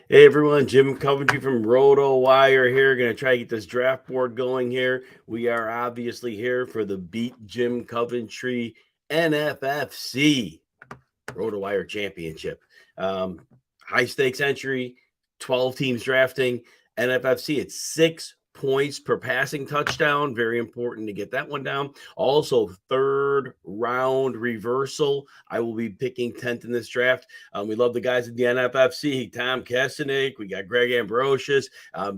Hey everyone, Jim Coventry from RotoWire here. Going to try to get this draft board going here. We are obviously here for the Beat Jim Coventry NFFC RotoWire Championship. High stakes entry, 12 teams drafting. NFFC, it's 6 points per passing touchdown. Very important to get that one down. Also, third round reversal. I will be picking 10th in this draft. We love the guys at the NFFC. Tom Kesenick. We got Greg Ambrosius,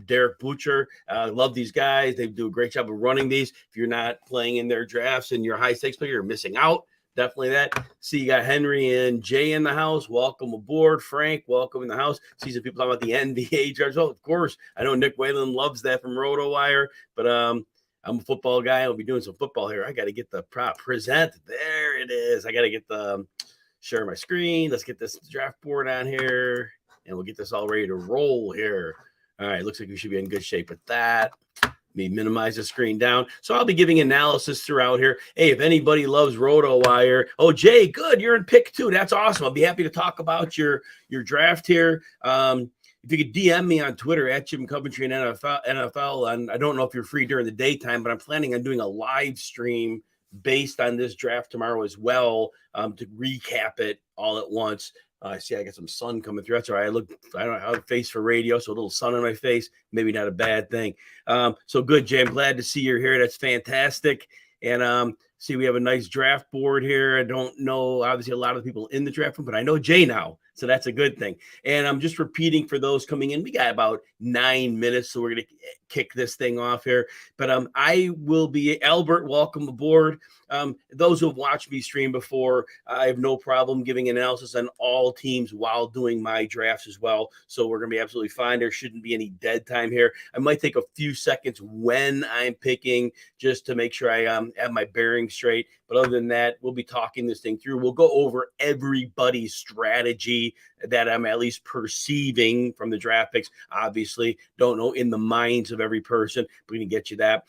Derek Butcher. Love these guys. They do a great job of running these. If you're not playing in their drafts and you're a high stakes player, you're missing out. Definitely that. See, you got Henry and Jay in the house. Welcome aboard. Frank, welcome in the house. See some people talking about the NBA drafts. Oh, of course. I know Nick Whalen loves that from RotoWire, but I'm a football guy. I'll be doing some football here. I got to get the prop present. There it is. I got to get the share my screen. Let's get this draft board on here, and we'll get this all ready to roll here. All right. Looks like we should be in good shape with that. Me minimize the screen down. So I'll be giving analysis throughout here. Hey, if anybody loves RotoWire, oh, Jay, good. You're in pick 2. That's awesome. I'll be happy to talk about your draft here. If you could DM me on Twitter at Jim Coventry and NFL, and I don't know if you're free during the daytime, but I'm planning on doing a live stream based on this draft tomorrow as well, to recap it all at once. See, I got some sun coming through. That's all right. I don't have a face for radio, so a little sun on my face, maybe not a bad thing. So good, Jay. I'm glad to see you're here. That's fantastic. And see, we have a nice draft board here. I don't know, obviously, a lot of the people in the draft room, but I know Jay now. So that's a good thing. And I'm just repeating for those coming in. We got about 9 minutes, so we're going to kick this thing off here. But I will be Albert. Welcome aboard. Those who have watched me stream before, I have no problem giving analysis on all teams while doing my drafts as well. So we're going to be absolutely fine. There shouldn't be any dead time here. I might take a few seconds when I'm picking just to make sure I have my bearings straight. But other than that, we'll be talking this thing through. We'll go over everybody's strategy that I'm at least perceiving from the draft picks. Obviously, don't know in the minds of every person. We're going to get you that.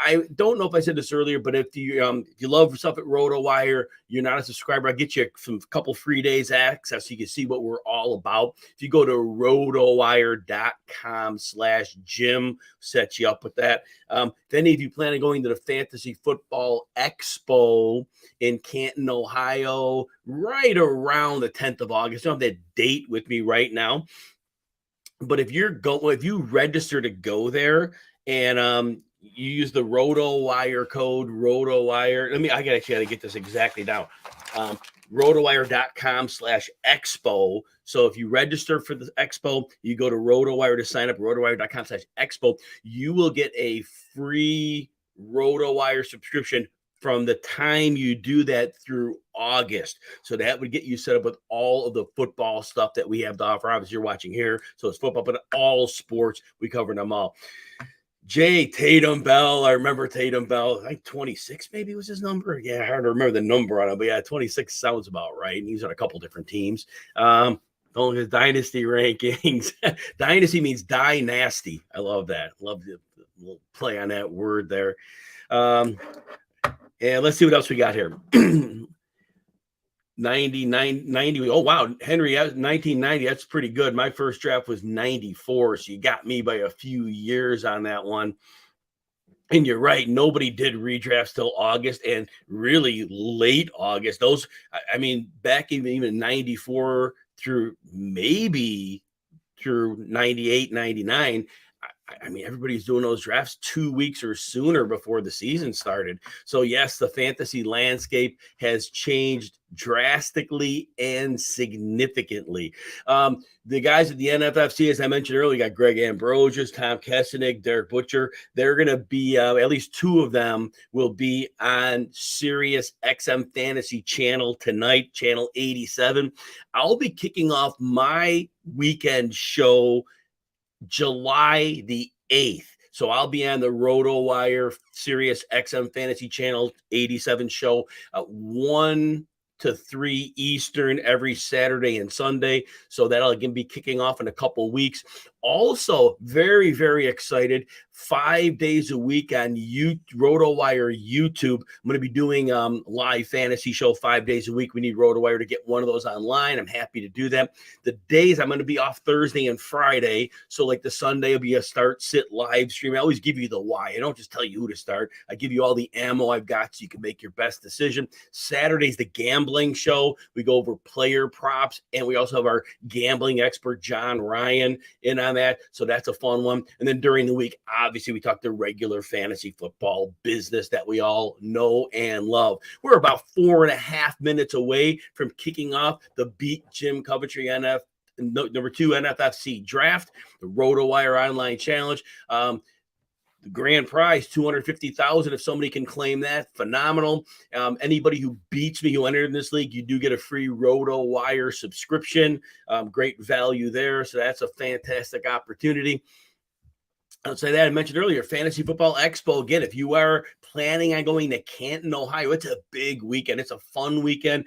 I don't know if I said this earlier, but if you love stuff at RotoWire, you're not a subscriber, I'll get you a couple free days access so you can see what we're all about. If you go to rotowire.com/Jim, set you up with that. If any of you plan on going to the Fantasy Football Expo in Canton, Ohio, right around the 10th of August, I don't have that date with me right now. But if you register to go there and you use the RotoWire code, RotoWire. I gotta get this exactly down. RotoWire.com/Expo. So if you register for the Expo, you go to RotoWire to sign up, RotoWire.com/Expo. You will get a free RotoWire subscription from the time you do that through August. So that would get you set up with all of the football stuff that we have to offer. Obviously, you're watching here, so it's football, but all sports, we cover them all. Jay Tatum Bell. I remember Tatum Bell. I think 26 maybe was his number. Yeah, hard to remember the number on it, but yeah, 26 sounds about right. And he's on a couple different teams. Only his dynasty rankings. Dynasty means dynasty. I love that. Love the little play on that word there. And let's see what else we got here. 90. Oh, wow. Henry, 1990. That's pretty good. My first draft was 94. So you got me by a few years on that one. And you're right. Nobody did redrafts till August and really late August. Those, back even 94 through maybe through 98, 99. Everybody's doing those drafts 2 weeks or sooner before the season started. So, yes, the fantasy landscape has changed drastically and significantly. The guys at the NFFC, as I mentioned earlier, got Greg Ambrosius, Tom Kesenick, Derek Butcher. They're going to be, at least 2 of them will be on SiriusXM Fantasy Channel tonight, Channel 87. I'll be kicking off my weekend show July the 8th. So I'll be on the RotoWire Sirius XM Fantasy Channel 87 show at 1 to 3 Eastern every Saturday and Sunday. So that'll again be kicking off in a couple weeks. Also, very, very excited 5 days a week on RotoWire YouTube. I'm going to be doing live fantasy show 5 days a week. We need RotoWire to get one of those online. I'm happy to do that. The days I'm going to be off Thursday and Friday. So like the Sunday will be a start sit live stream. I always give you the why. I don't just tell you who to start. I give you all the ammo I've got so you can make your best decision. Saturday's the gambling show. We go over player props, and we also have our gambling expert, John Ryan, in on that. So that's a fun one. And then during the week, obviously, we talk the regular fantasy football business that we all know and love. We're about 4.5 minutes away from kicking off the Beat Jim Coventry number 2 NFFC draft, the RotoWire Online Challenge. The grand prize, $250,000. If somebody can claim that, phenomenal. Anybody who beats me, who entered in this league, you do get a free RotoWire subscription. Great value there. So that's a fantastic opportunity. I'll say that I mentioned earlier, Fantasy Football Expo. Again, if you are planning on going to Canton, Ohio, it's a big weekend. It's a fun weekend.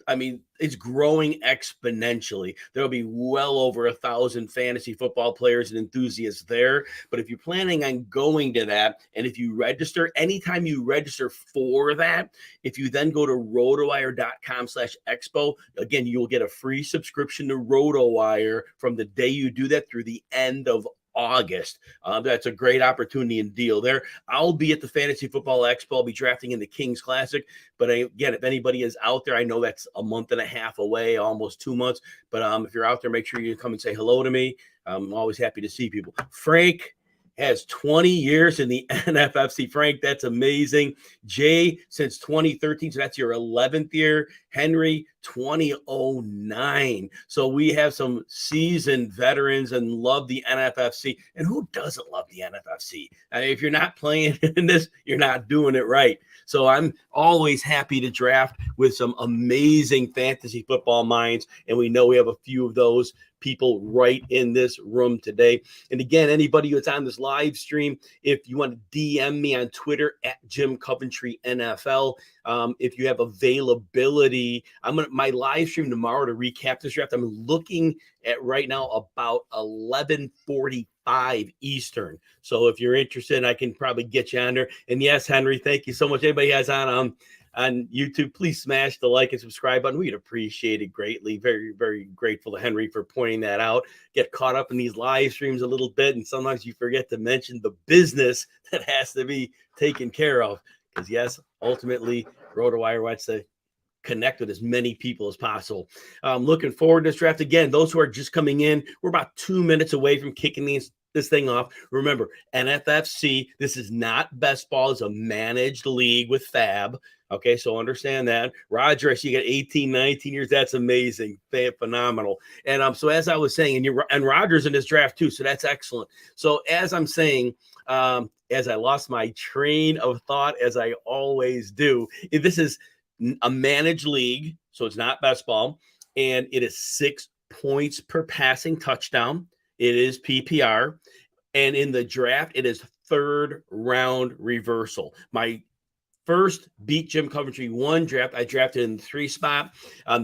I mean, it's growing exponentially. There'll be well over 1,000 fantasy football players and enthusiasts there. But if you're planning on going to that, and if you register, anytime you register for that, if you then go to rotowire.com/expo, again, you'll get a free subscription to RotoWire from the day you do that through the end of August. That's a great opportunity and deal there. I'll be at the Fantasy Football Expo. I'll be drafting in the Kings Classic. But again, if anybody is out there, I know that's a month and a half away, almost 2 months. But if you're out there, make sure you come and say hello to me. I'm always happy to see people. Frank has 20 years in the NFFC. Frank, that's amazing. Jay, since 2013, so that's your 11th year. Henry, 2009. So we have some seasoned veterans and love the NFFC. And who doesn't love the NFFC? I mean, if you're not playing in this, you're not doing it right. So I'm always happy to draft with some amazing fantasy football minds. And we know we have a few of those people right in this room today. And again, anybody who's on this live stream, if you want to DM me on Twitter at Jim Coventry NFL, if you have availability, my live stream tomorrow to recap this draft. I'm looking at right now about 11:45 Eastern. So if you're interested, I can probably get you on there. And yes, Henry, thank you so much. Anybody has on YouTube, please smash the like and subscribe button. We'd appreciate it greatly. Very, very grateful to Henry for pointing that out. Get caught up in these live streams a little bit, and sometimes you forget to mention the business that has to be taken care of. Because yes, ultimately, RotoWire wants to connect with as many people as possible. Looking forward to this draft. Again, those who are just coming in, we're about 2 minutes away from kicking this thing off. Remember, NFFC, this is not best ball. It's a managed league with Fab. Okay, so understand that. Roger, I see you got 18, 19 years. That's amazing. Phenomenal. And so as I was saying, and Roger's in this draft too, so that's excellent. So as I'm saying, as I lost my train of thought, as I always do, this is a managed league, so it's not best ball, and it is 6 points per passing touchdown. It is PPR, and in the draft, it is 3rd round reversal. My first Beat Jim Coventry 1 draft, I drafted in the 3 spot.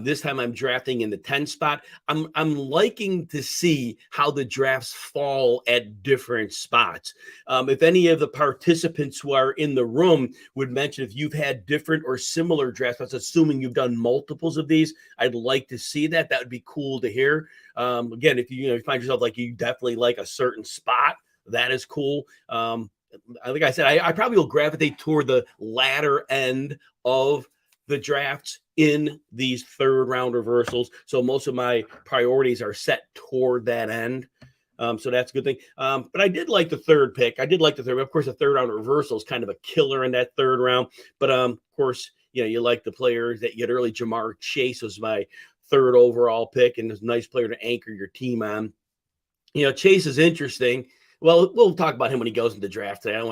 This time I'm drafting in the 10 spot. I'm liking to see how the drafts fall at different spots. If any of the participants who are in the room would mention if you've had different or similar drafts, that's assuming you've done multiples of these, I'd like to see that. That would be cool to hear. Again, if you find yourself like you definitely like a certain spot, that is cool. Like I said, I probably will gravitate toward the latter end of the drafts in these 3rd round reversals. So most of my priorities are set toward that end. So that's a good thing. But I did like the 3rd pick. I did like the 3rd. Of course, the 3rd round reversal is kind of a killer in that 3rd round. But of course, you like the players that you get early. Jamar Chase was my 3rd overall pick, and it's a nice player to anchor your team on. Chase is interesting. Well, we'll talk about him when he goes into the draft today.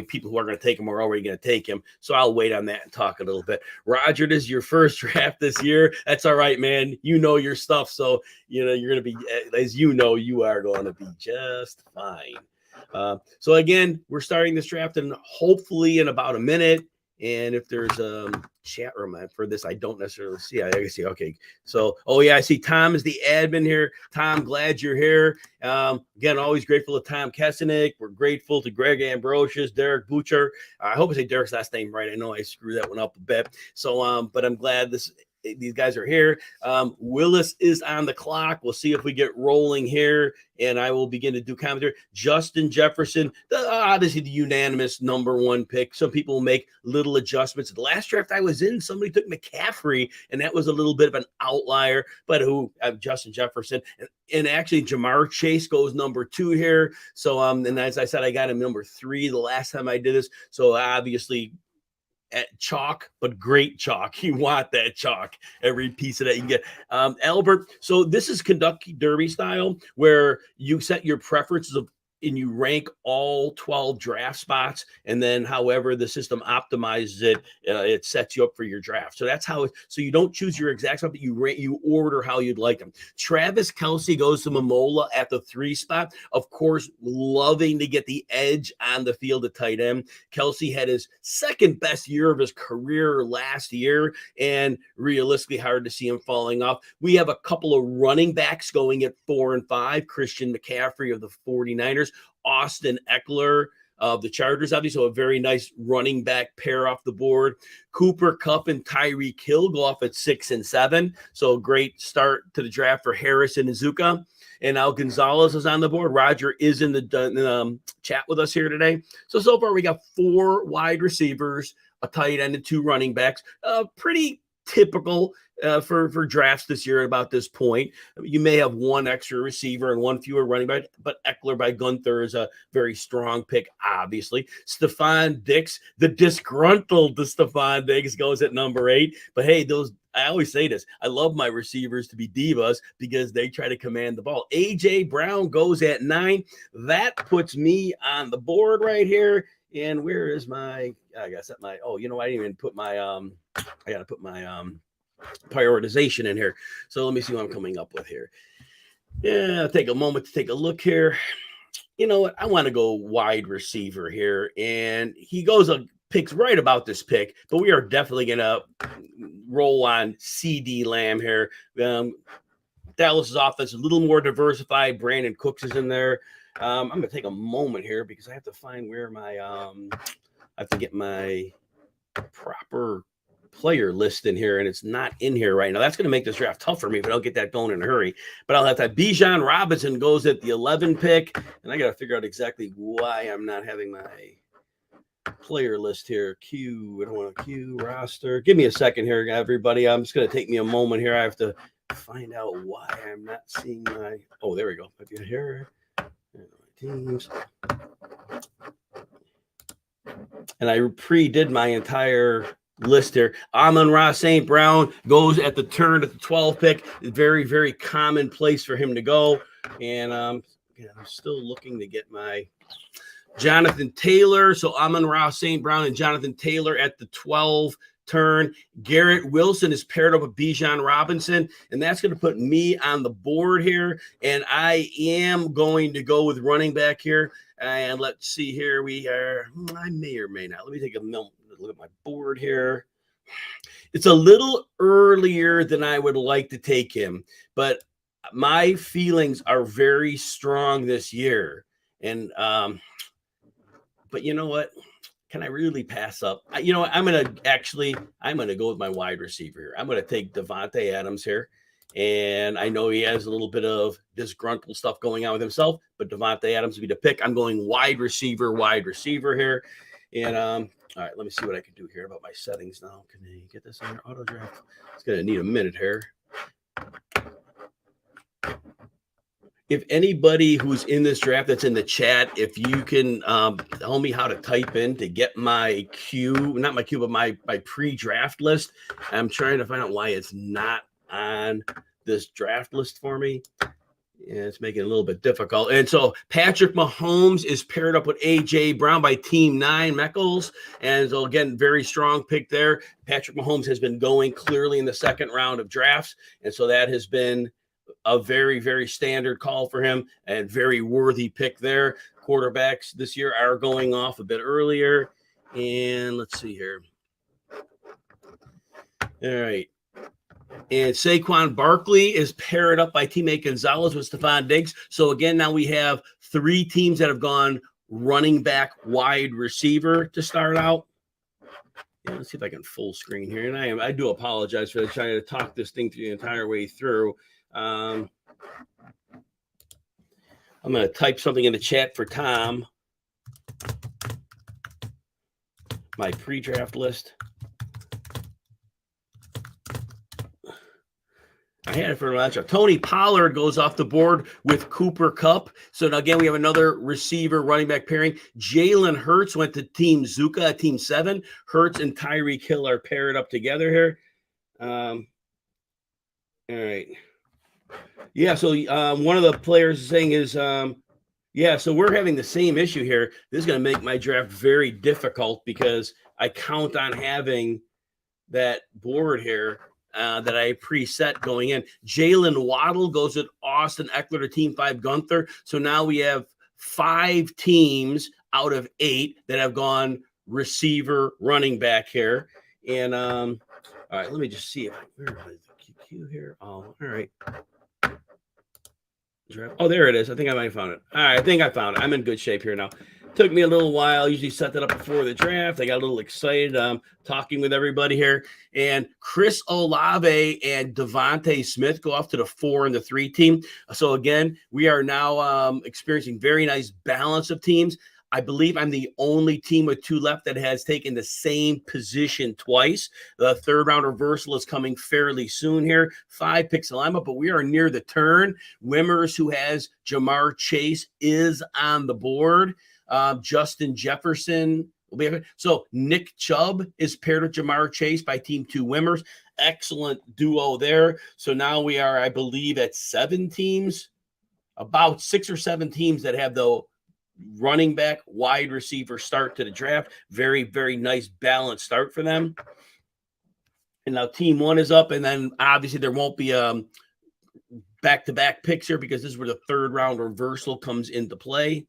People who are going to take him are already going to take him. So I'll wait on that and talk a little bit. Roger, this is your first draft this year. That's all right, man. You know your stuff. So, you're going to be, as you know, you are going to be just fine. So again, we're starting this draft and hopefully in about a minute. And if there's a chat room for this, I don't necessarily see. I can see. Okay. So, oh yeah, I see Tom is the admin here. Tom, glad you're here. Again, always grateful to Tom Kesenick. We're grateful to Greg Ambrosius, Derek Butcher. I hope I say Derek's last name right. I know I screwed that one up a bit. So, but I'm glad these guys are here. Willis is on the clock. We'll see if we get rolling here, and I will begin to do commentary. Justin Jefferson, obviously the unanimous #1 pick. Some people make little adjustments. The last draft I was in, somebody took McCaffrey, and that was a little bit of an outlier. But Justin Jefferson, and actually Jamar Chase goes #2 here. So, and as I said, I got him #3 the last time I did this. So obviously, at chalk, but great chalk. You want that chalk, every piece of that you can get. Albert, so this is Kentucky Derby style, where you set your preferences and you rank all 12 draft spots, and then however the system optimizes it, it sets you up for your draft. So that's how so you don't choose your exact spot, but you order how you'd like them. Travis Kelce goes to Momola at the 3 spot. Of course, loving to get the edge on the field at tight end. Kelce had his second best year of his career last year, and realistically hard to see him falling off. We have a couple of running backs going at 4 and 5. Christian McCaffrey of the 49ers. Austin Eckler of the Chargers, obviously, so a very nice running back pair off the board. Cooper Kupp and Tyreek Hill go off at 6 and 7. So a great start to the draft for Harrison and Zuka. And now Gonzalez is on the board. Roger is in the chat with us here today. So far we got 4 wide receivers, a tight end, and 2 running backs. Pretty typical for drafts this year at about this point. You may have 1 extra receiver and 1 fewer running back, but Eckler by Gunther is a very strong pick, obviously. Stephon Diggs, the disgruntled Stephon Diggs goes at #8. But hey, I always say this. I love my receivers to be divas because they try to command the ball. A.J. Brown goes at 9. That puts me on the board right here. And where is I got set my, I didn't even put my, I got to put my prioritization in here. So let me see what I'm coming up with here. Yeah, take a moment to take a look here. You know what? I want to go wide receiver here. And he picks right about this pick, but we are definitely going to roll on CD Lamb here. Dallas's offense is a little more diversified. Brandon Cooks is in there. I'm going to take a moment here because I have to find where I have to get my proper player list in here, and it's not in here right now. That's going to make this draft tough for me if I don't get that going in a hurry. But I'll have to. Bijan Robinson goes at the 11 pick, and I got to figure out exactly why I'm not having my player list here. I don't want to queue roster. Give me a second here, everybody. I'm just going to take me a moment here. I have to find out why I'm not seeing my. Oh, there we go. Here. Teams. And I pre-did my entire list here. Amon-Ra St. Brown goes at the turn at the 12 pick. Very, very common place for him to go. And I'm still looking to get my Jonathan Taylor. So Amon-Ra St. Brown and Jonathan Taylor at the 12 turn. Garrett Wilson is paired up with Bijan Robinson, and that's going to put me on the board here. And I am going to go with running back here. And let's see here. I may or may not. Let me take a look at my board here. It's a little earlier than I would like to take him, but my feelings are very strong this year. And, but you know what? Can I really pass up? I'm going to go with my wide receiver here. I'm going to take Devontae Adams here. And I know he has a little bit of disgruntled stuff going on with himself, but Devontae Adams would be the pick. I'm going wide receiver here. And, all right, let me see what I can do here about my settings now. Can I get this on auto draft? It's going to need a minute here. If anybody who's in this draft that's in the chat, if you can tell me how to type in to get my not my queue, but my pre-draft list. I'm trying to find out why it's not on this draft list for me. Yeah, it's making it a little bit difficult. And so Patrick Mahomes is paired up with A.J. Brown by Team 9 Meckles. And so, again, very strong pick there. Patrick Mahomes has been going clearly in the second round of drafts. And so that has been a very, very standard call for him and very worthy pick there. Quarterbacks this year are going off a bit earlier. And let's see here. All right. And Saquon Barkley is paired up by teammate Gonzalez with Stephon Diggs. So again, now we have 3 teams that have gone running back, wide receiver to start out. Yeah, let's see if I can full screen here. And I do apologize for trying to talk this thing through the entire way through. I'm going to type something in the chat for Tom. My pre-draft list. I had it for a matchup. Tony Pollard goes off the board with Cooper Kupp. So now again, we have another receiver running back pairing. Jalen Hurts went to Team Zuka at Team 7. Hurts and Tyreek Hill are paired up together here. All right. Yeah, so one of the players is saying is, yeah, so we're having the same issue here. This is going to make my draft very difficult because I count on having that board here. That I preset going in. Jalen Waddle goes with Austin Eckler to Team 5 Gunther. So now we have 5 teams out of 8 that have gone receiver running back here. And all right, let me just see if where is the QQ here? Oh, all right. Oh, there it is. I think I might have found it. All right, I think I found it. I'm in good shape here now. Took me a little while. Usually set that up before the draft. I got a little excited talking with everybody here. And Chris Olave and Devontae Smith go off to the 4 and the 3 team. So again, we are now experiencing very nice balance of teams. I believe I'm the only team with 2 left that has taken the same position twice. The 3rd round reversal is coming fairly soon here. 5 picks alignment, but we are near the turn. Wimmers, who has Jamar Chase, is on the board. Justin Jefferson will be. So Nick Chubb is paired with Jamar Chase by Team 2 Wimmers. Excellent duo there. So now we are, I believe, at 7 teams, about 6 or 7 teams that have the running back, wide receiver start to the draft. Very, very nice balanced start for them. And now Team 1 is up, and then obviously there won't be back-to-back picks here because this is where the 3rd round reversal comes into play.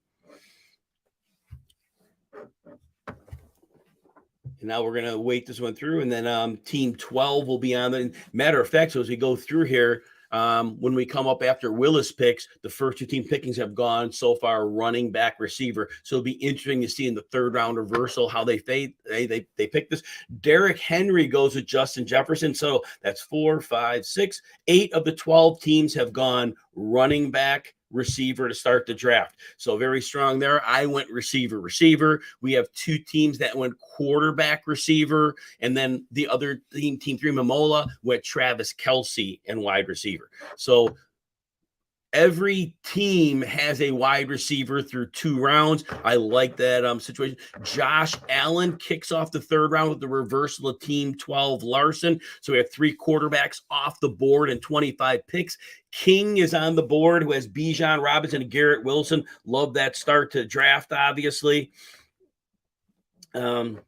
And now we're going to wait this one through, and then Team 12 will be on. The matter of fact, so as we go through here, when we come up after Willis picks, the first 2 team pickings have gone so far running back receiver. So it'll be interesting to see in the 3rd round reversal how they pick this. Derrick Henry goes with Justin Jefferson. So that's 4, 5, 6, 8 of the 12 teams have gone running back receiver to start the draft. So very strong there. I went receiver. We have 2 teams that went quarterback receiver, and then the other team, Team 3 Momola, went Travis Kelce and wide receiver. So every team has a wide receiver through 2 rounds. I like that situation. Josh Allen kicks off the 3rd round with the reversal of Team 12 Larson. So we have 3 quarterbacks off the board and 25 picks. King is on the board, who has Bijan Robinson and Garrett Wilson. Love that start to draft, obviously. I'm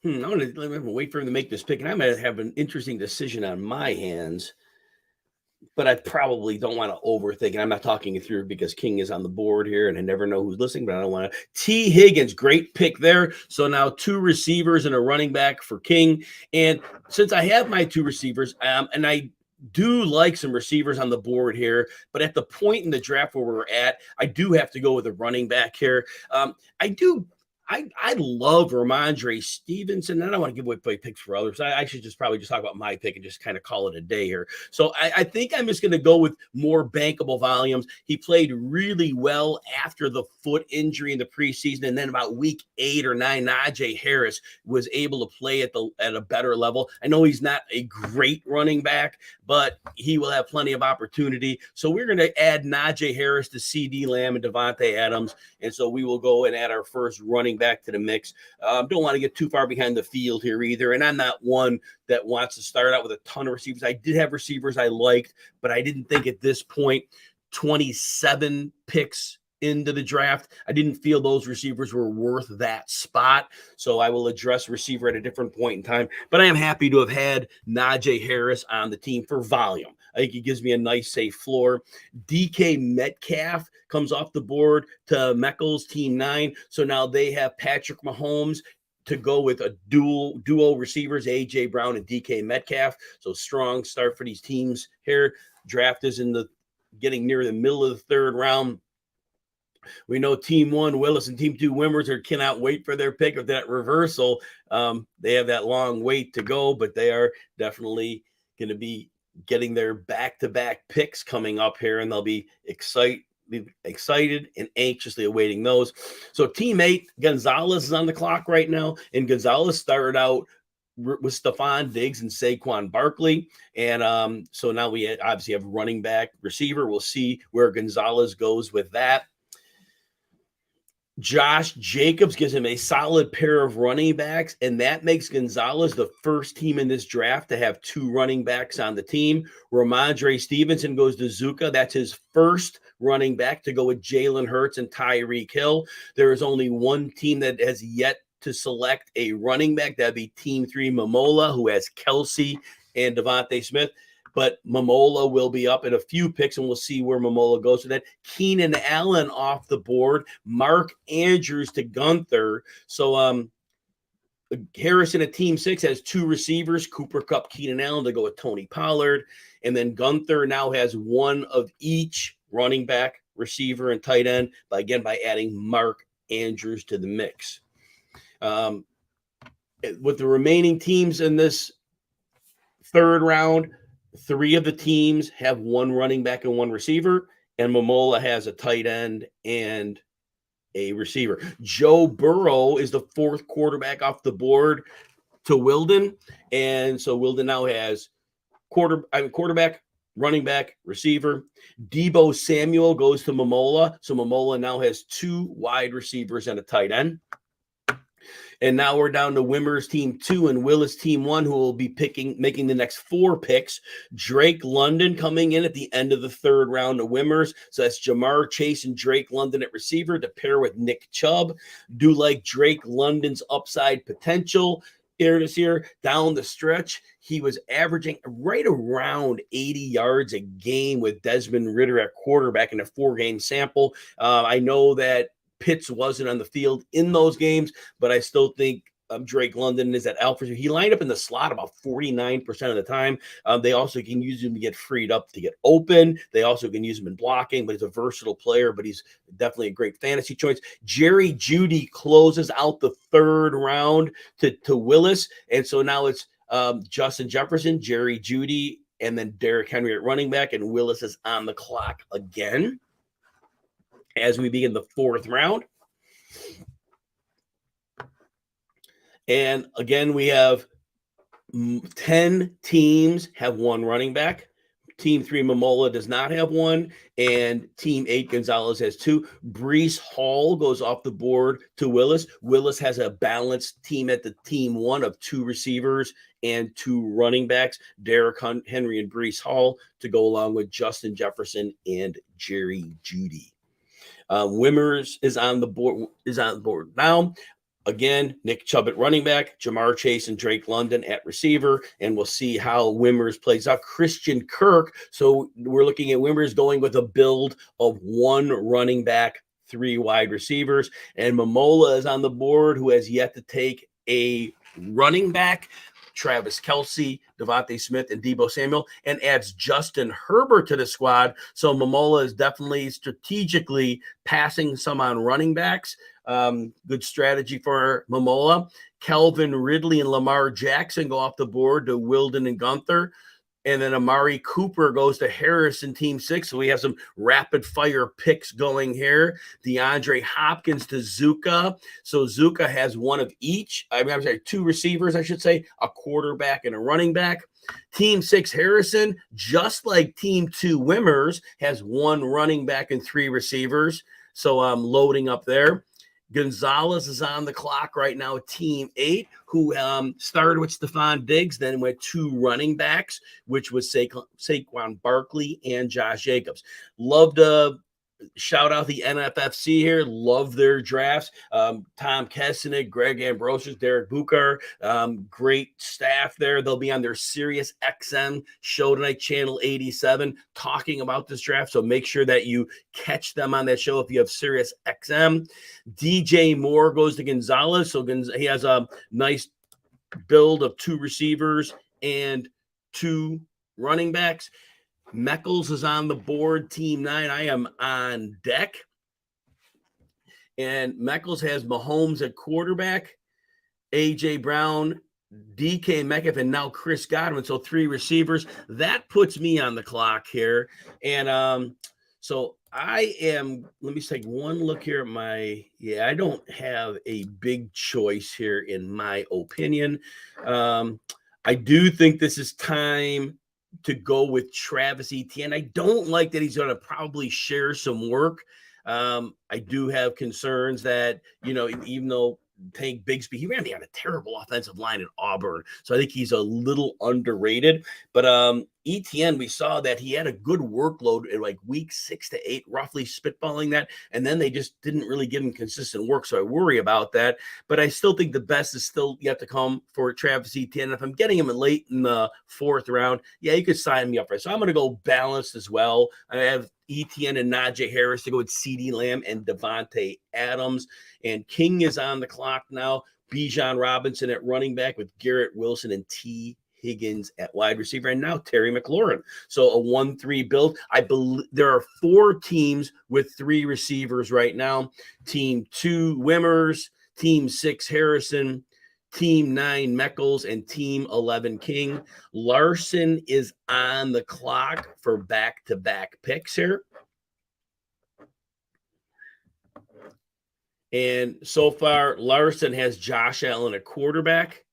going to wait for him to make this pick, and I'm going to have an interesting decision on my hands. But I probably don't want to overthink it. I'm not talking it through because King is on the board here, and I never know who's listening, but I don't want to. T. Higgins, great pick there. So now 2 receivers and a running back for King. And since I have my 2 receivers, and I do like some receivers on the board here, but at the point in the draft where we're at, I do have to go with a running back here. I love Ramondre Stevenson. I don't want to give away picks for others. I should probably talk about my pick and just kind of call it a day here. So I think I'm just going to go with more bankable volumes. He played really well after the foot injury in the preseason, and then about week 8 or 9, Najee Harris was able to play at a better level. I know he's not a great running back, but he will have plenty of opportunity. So we're going to add Najee Harris to CeeDee Lamb and Devontae Adams, and so we will go and add our first running back to the mix. Don't want to get too far behind the field here either, and I'm not one that wants to start out with a ton of receivers. I did have receivers I liked, but I didn't think at this point, 27 picks into the draft, I didn't feel those receivers were worth that spot. So I will address receiver at a different point in time. But I am happy to have had Najee Harris on the team for volume. I think he gives me a nice, safe floor. DK Metcalf comes off the board to Meckles, Team 9. So now they have Patrick Mahomes to go with a duo receivers, A.J. Brown and D.K. Metcalf. So strong start for these teams here. Draft is getting near the middle of the third round. We know Team 1, Willis, and Team 2, Wimers, cannot wait for their pick of that reversal. They have that long wait to go, but they are definitely going to be getting their back-to-back picks coming up here, and they'll be excited and anxiously awaiting those. So Team 8, Gonzalez is on the clock right now, and Gonzalez started out with Stephon Diggs and Saquon Barkley. And so now we obviously have running back, receiver. We'll see where Gonzalez goes with that. Josh Jacobs gives him a solid pair of running backs, and that makes Gonzalez the first team in this draft to have 2 running backs on the team. Ramondre Stevenson goes to Zuka. That's his first running back to go with Jalen Hurts and Tyreek Hill. There is only one team that has yet to select a running back. That'd be Team 3, Momola, who has Kelsey and Devontae Smith. But Momola will be up in a few picks, and we'll see where Momola goes with that. Keenan Allen off the board. Mark Andrews to Gunther. So Harrison at Team 6 has 2 receivers, Cooper Kupp, Keenan Allen, to go with Tony Pollard. And then Gunther now has 1 of each running back, receiver, and tight end, by adding Mark Andrews to the mix. With the remaining teams in this third round, 3 of the teams have 1 running back and 1 receiver, and Momola has a tight end and a receiver. Joe Burrow is the 4th quarterback off the board to Wilden, and so Wilden now has quarterback, running back, receiver. Deebo Samuel goes to Momola, so Momola now has 2 wide receivers and a tight end. And now we're down to Wimmer's Team 2 and Willis Team 1, who will be making the next 4 picks. Drake London coming in at the end of the third round to Wimmer's. So that's Jamar Chase and Drake London at receiver to pair with Nick Chubb. Do like Drake London's upside potential here this year. Down the stretch, he was averaging right around 80 yards a game with Desmond Ridder at quarterback in a 4-game sample. I know that Pitts wasn't on the field in those games, but I still think Drake London is at alpha. He lined up in the slot about 49% of the time. They also can use him to get freed up to get open. They also can use him in blocking, but he's a versatile player, but he's definitely a great fantasy choice. Jerry Jeudy closes out the third round to Willis. And so now it's Justin Jefferson, Jerry Jeudy, and then Derrick Henry at running back, and Willis is on the clock again as we begin the 4th round. And again, we have 10 teams have 1 running back. Team 3, Momola, does not have 1. And Team 8, Gonzalez, has 2. Breece Hall goes off the board to Willis. Willis has a balanced team at the Team 1 of 2 receivers and 2 running backs, Derrick Henry and Breece Hall, to go along with Justin Jefferson and Jerry Jeudy. Wimmers is on the board now. Again, Nick Chubb at running back, Jamar Chase and Drake London at receiver, and we'll see how Wimmers plays out. Christian Kirk. So we're looking at Wimmers going with a build of 1 running back, 3 wide receivers, and Momola is on the board, who has yet to take a running back. Travis Kelce, Devontae Smith, and Deebo Samuel, and adds Justin Herbert to the squad. So Momola is definitely strategically passing some on running backs. Good strategy for Momola. Calvin Ridley and Lamar Jackson go off the board to Wilden and Gunther. And then Amari Cooper goes to Harrison, Team 6. So we have some rapid-fire picks going here. DeAndre Hopkins to Zuka. So Zuka has 1 of each. I'm sorry, 2 receivers, I should say, a quarterback and a running back. Team 6, Harrison, just like Team 2, Wimmers, has 1 running back and 3 receivers. So I'm loading up there. Gonzalez is on the clock right now, Team 8, who started with Stephon Diggs, then went 2 running backs, which was Saquon Barkley and Josh Jacobs. Love to shout out the NFFC here. Love their drafts. Tom Kesenick, Greg Ambrosius, Derek Bukar. Great staff there. They'll be on their SiriusXM show tonight, Channel 87, talking about this draft. So make sure that you catch them on that show if you have SiriusXM. DJ Moore goes to Gonzalez. So he has a nice build of 2 receivers and 2 running backs. Meckles is on the board, Team 9. I am on deck. And Meckles has Mahomes at quarterback, A.J. Brown, DK Metcalf, and now Chris Godwin. So 3 receivers. That puts me on the clock here. And so I am, let me take one look here at I don't have a big choice here in my opinion. I do think this is time to go with Travis Etienne. I don't like that he's going to probably share some work. I do have concerns that, even though Tank Bigsby, he ran me on a terrible offensive line at Auburn. So I think he's a little underrated. But Etienne, we saw that he had a good workload in like week 6 to 8, roughly spitballing that. And then they just didn't really give him consistent work. So I worry about that. But I still think the best is still yet to come for Travis Etienne. If I'm getting him late in the 4th round, you could sign me up for it. So I'm going to go balanced as well. I have Etienne and Najee Harris to go with CeeDee Lamb and Devontae Adams. And King is on the clock now. Bijan Robinson at running back with Garrett Wilson and T. Higgins at wide receiver. And now Terry McLaurin. So a 1-3 build. I believe there are 4 teams with 3 receivers right now. Team 2, Wimmers. Team 6, Harrison. Team 9, Meckles, and Team 11, King. Larson is on the clock for back-to-back picks here. And so far, Larson has Josh Allen at quarterback,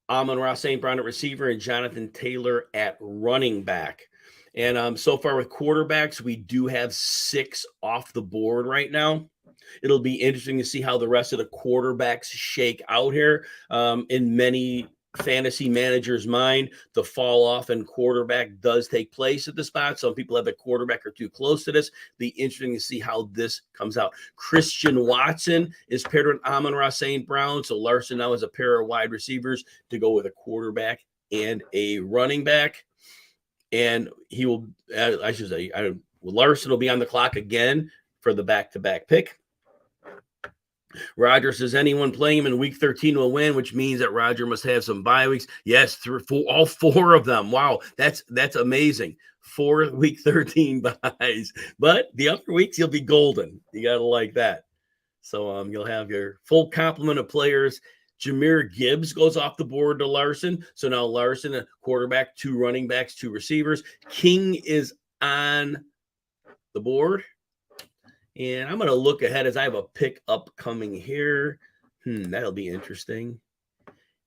Amon-Ra St. Brown at receiver, and Jonathan Taylor at running back. And so far with quarterbacks, we do have 6 off the board right now. It'll be interesting to see how the rest of the quarterbacks shake out here. In many fantasy managers' mind, the fall off in quarterback does take place at the spot. Some people have a quarterback or 2 close to this. Be interesting to see how this comes out. Christian Watson is paired with Amon-Ra St. Brown. So Larson now has a pair of wide receivers to go with a quarterback and a running back. And he will, Larson will be on the clock again for the back-to-back pick. Roger says anyone playing him in week 13 will win, which means that Roger must have some bye weeks. Yes, all 4 of them. Wow, that's amazing. 4 week 13 buys. But the other weeks you'll be golden. You gotta like that. So you'll have your full complement of players. Jahmyr Gibbs goes off the board to Larson. So now Larson, a quarterback, 2 running backs, 2 receivers. King is on the board. And I'm going to look ahead as I have a pick upcoming here. That'll be interesting.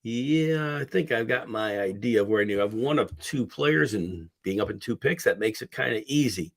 Yeah, I think I've got my idea of where I knew I have 1 of 2 players, and being up in 2 picks, that makes it kind of easy.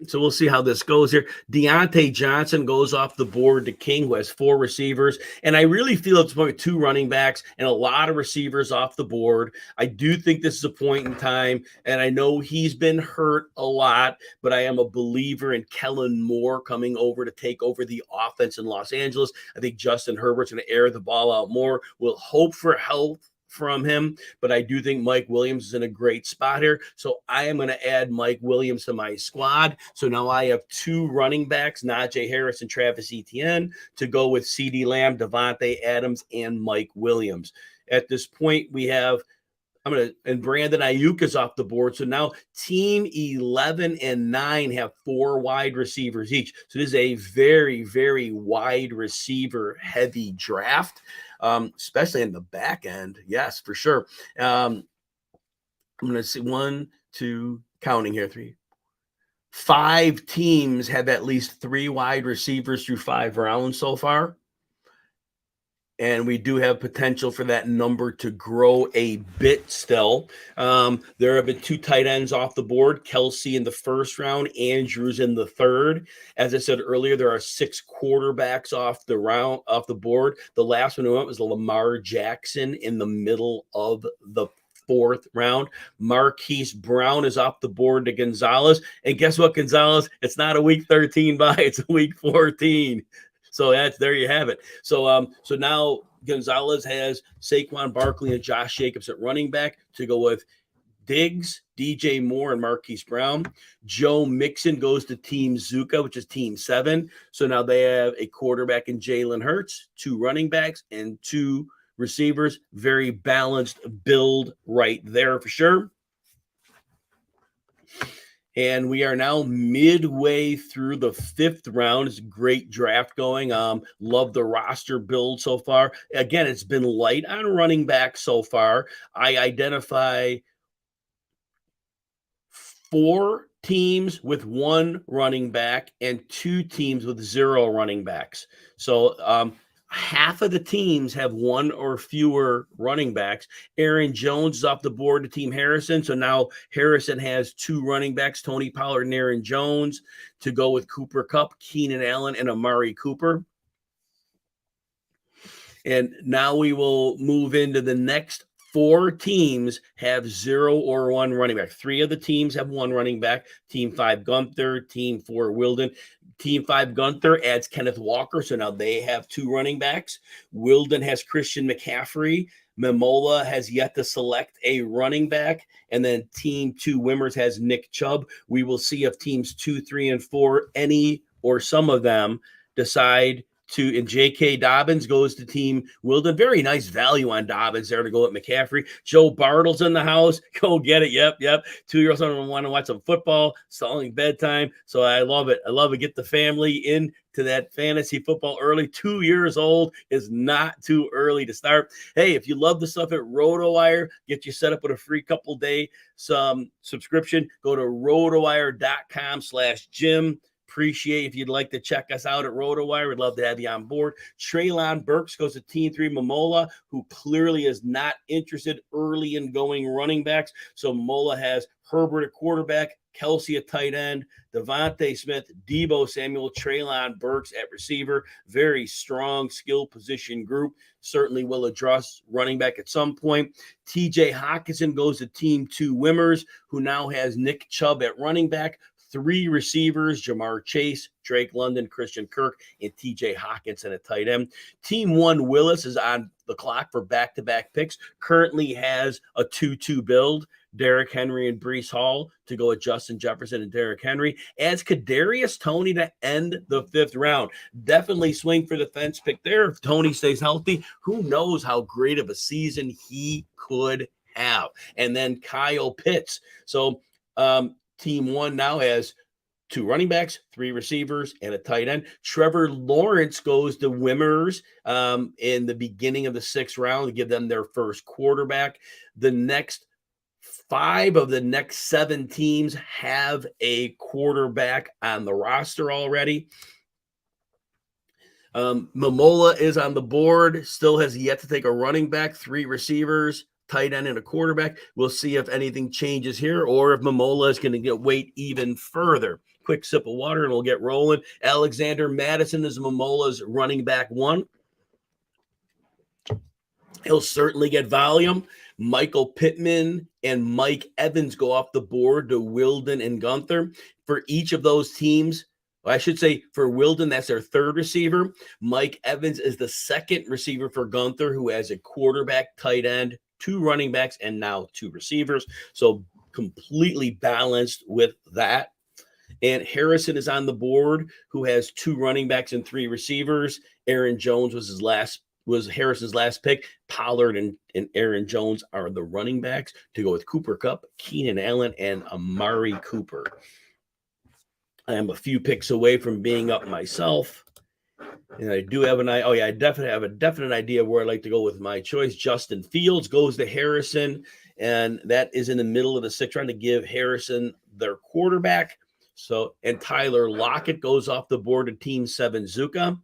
So we'll see how this goes here. Deontay Johnson goes off the board to King, who has 4 receivers. And I really feel it's point 2 running backs and a lot of receivers off the board. I do think this is a point in time, and I know he's been hurt a lot, but I am a believer in Kellen Moore coming over to take over the offense in Los Angeles. I think Justin Herbert's going to air the ball out more. We'll hope for help from him, but I do think Mike Williams is in a great spot here. So I am going to add Mike Williams to my squad. So now I have 2 running backs, Najee Harris and Travis Etienne, to go with CeeDee Lamb, Devontae Adams, and Mike Williams. At this point, we have and Brandon Ayuk is off the board. So now team 11 and 9 have 4 wide receivers each. So this is a very, very wide receiver heavy draft, especially in the back end. Yes, for sure. I'm going to see 1, 2, counting here, 3. 5 teams have at least 3 wide receivers through 5 rounds so far. And we do have potential for that number to grow a bit still. There have been 2 tight ends off the board, Kelsey in the 1st round, Andrews in the 3rd. As I said earlier, there are 6 quarterbacks off the board. The last one who went was Lamar Jackson in the middle of the 4th round. Marquise Brown is off the board to Gonzalez. And guess what, Gonzalez? It's not a week 13 bye. It's a week 14. So there you have it. So now Gonzalez has Saquon Barkley and Josh Jacobs at running back to go with Diggs, DJ Moore, and Marquise Brown. Joe Mixon goes to Team Zuka, which is Team 7. So now they have a quarterback in Jalen Hurts, 2 running backs, and 2 receivers. Very balanced build right there for sure. And we are now midway through the 5th round. It's a great draft going. Love the roster build so far. Again, it's been light on running back so far. I identify 4 teams with 1 running back and 2 teams with 0 running backs. So half of the teams have 1 or fewer running backs. Aaron Jones is off the board to Team Harrison. So now Harrison has 2 running backs, Tony Pollard and Aaron Jones, to go with Cooper Kupp, Keenan Allen, and Amari Cooper. And now we will move into the next 4 teams have 0 or 1 running back. 3 of the teams have 1 running back. Team 5, Gunther. Team 4, Wilden. Team 5, Gunther adds Kenneth Walker, so now they have 2 running backs. Wilden has Christian McCaffrey. Momola has yet to select a running back. And then Team 2, Wimmers, has Nick Chubb. We will see if teams 2, 3, and 4, any or some of them, decide to, and J.K. Dobbins goes to Team Wilden. Very nice value on Dobbins there to go with McCaffrey. Joe Bartle's in the house. Go get it. Yep. 2-year-olds don't want to watch some football, stalling bedtime. So I love it. Get the family into that fantasy football early. 2 years old is not too early to start. Hey, if you love the stuff at RotoWire, get you set up with a free couple day subscription. Go to rotowire.com/Jim. Appreciate if you'd like to check us out at RotoWire. We'd love to have you on board. Traylon Burks goes to Team 3, Momola, who clearly is not interested early in going running backs. So Momola has Herbert at quarterback, Kelsey at tight end, Devontae Smith, Deebo Samuel, Traylon Burks at receiver. Very strong skill position group. Certainly will address running back at some point. TJ Hawkinson goes to Team 2, Wimmers, who now has Nick Chubb at running back. 3 receivers, Jamar Chase, Drake London, Christian Kirk, and TJ Hawkinson at tight end. Team 1, Willis, is on the clock for back-to-back picks. Currently has a 2-2 build. Derrick Henry and Breece Hall to go with Justin Jefferson and Derrick Henry. Adds Kadarius Toney to end the 5th round. Definitely swing for the fence pick there. If Toney stays healthy, who knows how great of a season he could have. And then Kyle Pitts. So, Team 1 now has 2 running backs, 3 receivers, and a tight end. Trevor Lawrence goes to Wimmers in the beginning of the 6th round to give them their first quarterback. The next 5 of the next 7 teams have a quarterback on the roster already. Momola is on the board, still has yet to take a running back, 3 receivers, tight end, and a quarterback. We'll see if anything changes here or if Momola is going to wait even further. Quick sip of water and we'll get rolling. Alexander Madison is Momola's running back 1. He'll certainly get volume. Michael Pittman and Mike Evans go off the board to Wilden and Gunther. For each of those teams, I should say for Wilden, that's their 3rd receiver. Mike Evans is the 2nd receiver for Gunther, who has a quarterback, tight end, 2 running backs, and now 2 receivers. So completely balanced with that. And Harrison is on the board, who has 2 running backs and 3 receivers. Aaron Jones was Harrison's last pick. Pollard and Aaron Jones are the running backs to go with Cooper Kupp, Keenan Allen, and Amari Cooper. I am a few picks away from being up myself. And I do have I definitely have a definite idea where I'd like to go with my choice. Justin Fields goes to Harrison, and that is in the middle of the 6th round to give Harrison their quarterback. So, and Tyler Lockett goes off the board to Team 7, Zuka.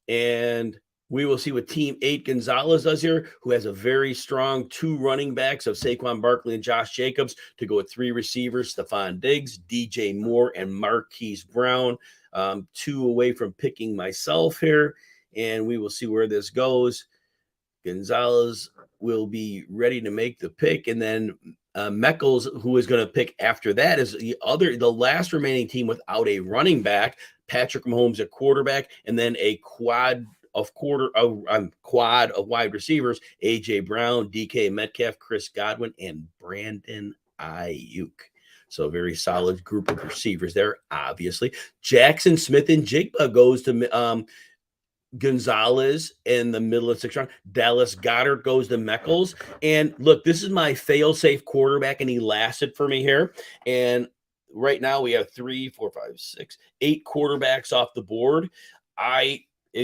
And we will see what Team 8 Gonzalez does here, who has a very strong 2 running backs of Saquon Barkley and Josh Jacobs to go with 3 receivers, Stephon Diggs, DJ Moore, and Marquise Brown. 2 away from picking myself here, and we will see where this goes. Gonzalez will be ready to make the pick. And then Meckles, who is going to pick after that, is the last remaining team without a running back. Patrick Mahomes at quarterback, and then a quad of wide receivers: AJ Brown, DK Metcalf, Chris Godwin, and Brandon Ayuk. So a very solid group of receivers there, obviously. Jackson Smith and Jigba goes to Gonzalez in the middle of 6th round. Dallas Goedert goes to Meckles. And look, this is my fail-safe quarterback, and he lasted for me here. And right now we have 3, 4, 5, 6, 8 quarterbacks off the board.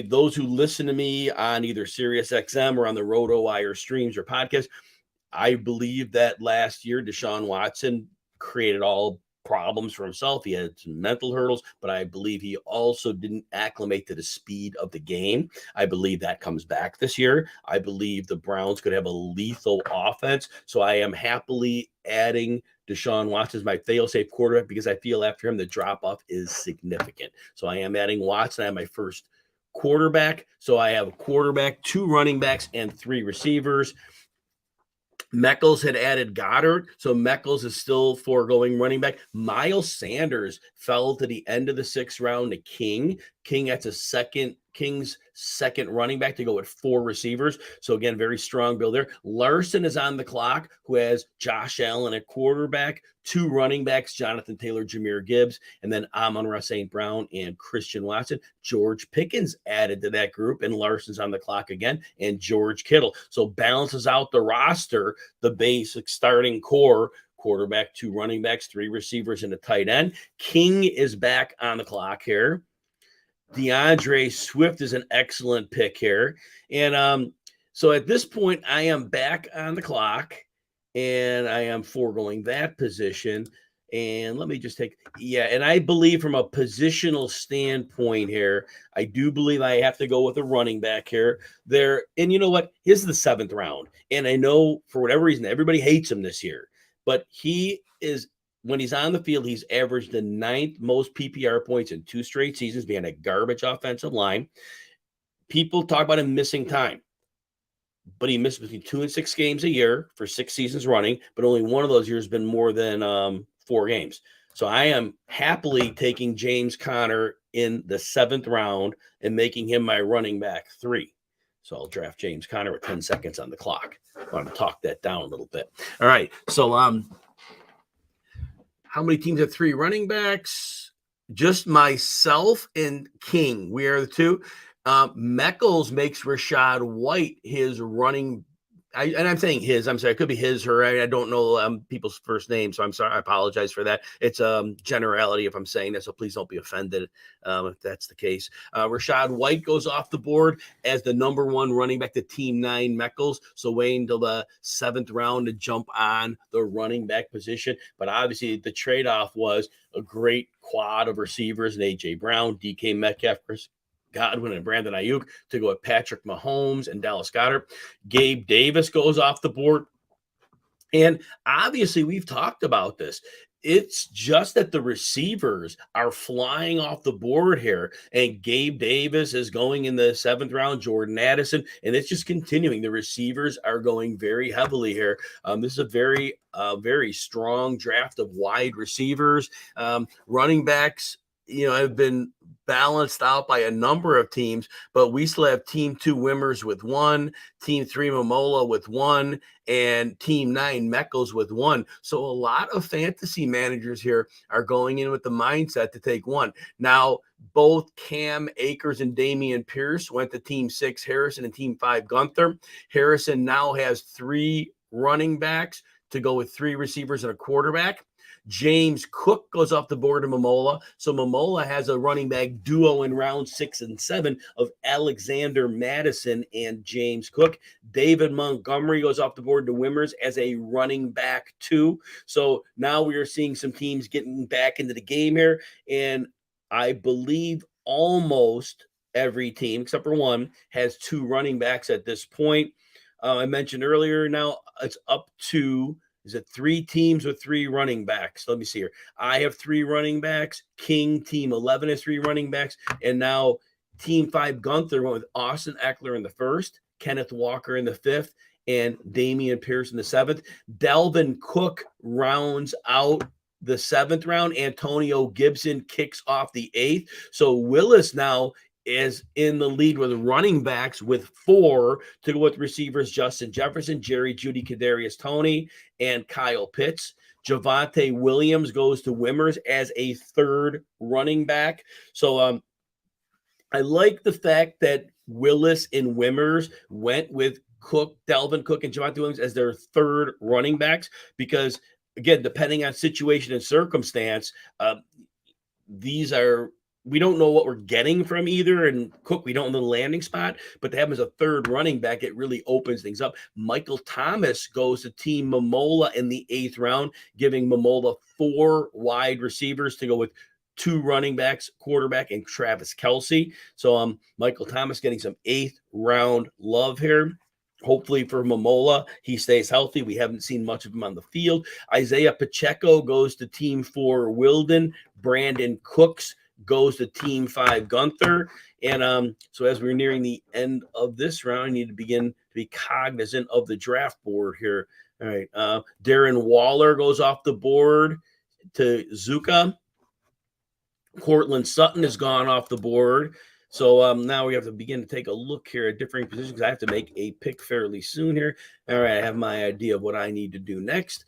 Those who listen to me on either SiriusXM or on the RotoWire streams or podcasts, I believe that last year Deshaun Watson created all problems for himself. He had some mental hurdles, but I believe he also didn't acclimate to the speed of the game. I believe that comes back this year. I believe the Browns could have a lethal offense. So I am happily adding Deshaun Watson as my fail-safe quarterback because I feel after him the drop-off is significant. So I am adding Watson. I have my first quarterback. So I have a quarterback, 2 running backs, and 3 receivers. Meckles had added Goddard, so Meckles is still foregoing running back. Miles Sanders fell to the end of the 6th round to King. King's second running back to go with 4 receivers. So again, very strong build there. Larson is on the clock, who has Josh Allen at quarterback, 2 running backs, Jonathan Taylor, Jahmyr Gibbs, and then Amon-Ra St. Brown and Christian Watson. George Pickens added to that group, and Larson's on the clock again, and George Kittle. So balances out the roster, the basic starting core: quarterback, 2 running backs, 3 receivers, and a tight end. King is back on the clock here. DeAndre Swift is an excellent pick here. And so at this point, I am back on the clock, and I am foregoing that position. And let me just and I believe from a positional standpoint here, I do believe I have to go with a running back here. And you know what? This is the 7th round. And I know for whatever reason, everybody hates him this year, but when he's on the field, he's averaged the 9th most PPR points in 2 straight seasons behind a garbage offensive line. People talk about him missing time, but he missed between 2 and 6 games a year for 6 seasons running, but only one of those years has been more than 4 games. So I am happily taking James Conner in the 7th round and making him my running back 3. So I'll draft James Conner with 10 seconds on the clock. I want to talk that down a little bit. All right. So how many teams have 3 running backs? Just myself and King. We are the 2. Meckles makes Rachaad White his running. And I'm saying his. I'm sorry. It could be his, her. I don't know people's first names, so I'm sorry. I apologize for that. It's generality if I'm saying that, so please don't be offended if that's the case. Rachaad White goes off the board as the number 1 running back to Team 9 Meckles. So waiting until the 7th round to jump on the running back position. But obviously the trade-off was a great quad of receivers: and AJ Brown, DK Metcalf, Chris Godwin, and Brandon Ayuk to go with Patrick Mahomes and Dallas Goedert. Gabe Davis goes off the board. And obviously, we've talked about this. It's just that the receivers are flying off the board here. And Gabe Davis is going in the 7th round, Jordan Addison, and it's just continuing. The receivers are going very heavily here. This is a very strong draft of wide receivers. Running backs, have been balanced out by a number of teams, but we still have Team 2 Wimmers with 1, Team 3 Momola with 1, and Team 9 Meckles with 1. So a lot of fantasy managers here are going in with the mindset to take 1. Now, both Cam Akers and Damian Pierce went to Team 6 Harrison and Team 5 Gunther. Harrison now has 3 running backs to go with 3 receivers and a quarterback. James Cook goes off the board to Momola. So Momola has a running back duo in round 6 and 7 of Alexander Madison and James Cook. David Montgomery goes off the board to Wimmers as a running back 2. So now we are seeing some teams getting back into the game here. And I believe almost every team, except for one, has 2 running backs at this point. I mentioned earlier, now it's up to 3 teams with 3 running backs. Let me see here. I have 3 running backs. King, Team 11 has 3 running backs. And now Team 5 Gunther went with Austin Eckler in the 1st, Kenneth Walker in the 5th, and Damian Pierce in the 7th. Dalvin Cook rounds out the 7th round. Antonio Gibson kicks off the 8th. So Willis now is in the lead with running backs with 4 to go with receivers: Justin Jefferson, Jerry Jeudy, Kadarius Toney, and Kyle Pitts. Javonte Williams goes to Wimmers as a 3rd running back. So I like the fact that Willis and Wimmers went with Cook, Dalvin Cook, and Javonte Williams as their 3rd running backs, because, again, depending on situation and circumstance, we don't know what we're getting from either. And Cook, we don't know the landing spot, but to have him as a 3rd running back, it really opens things up. Michael Thomas goes to Team Momola in the 8th round, giving Momola 4 wide receivers to go with 2 running backs, quarterback, and Travis Kelce. So Michael Thomas getting some 8th round love here. Hopefully for Momola, he stays healthy. We haven't seen much of him on the field. Isaiah Pacheco goes to Team 4 Wilden. Brandon Cooks goes to Team 5 Gunther. And so as we're nearing the end of this round, I need to begin to be cognizant of the draft board here. All right. Darren Waller goes off the board to Zuka. Cortland Sutton has gone off the board. So now we have to begin to take a look here at differing positions. I have to make a pick fairly soon here. All right, I have my idea of what I need to do next.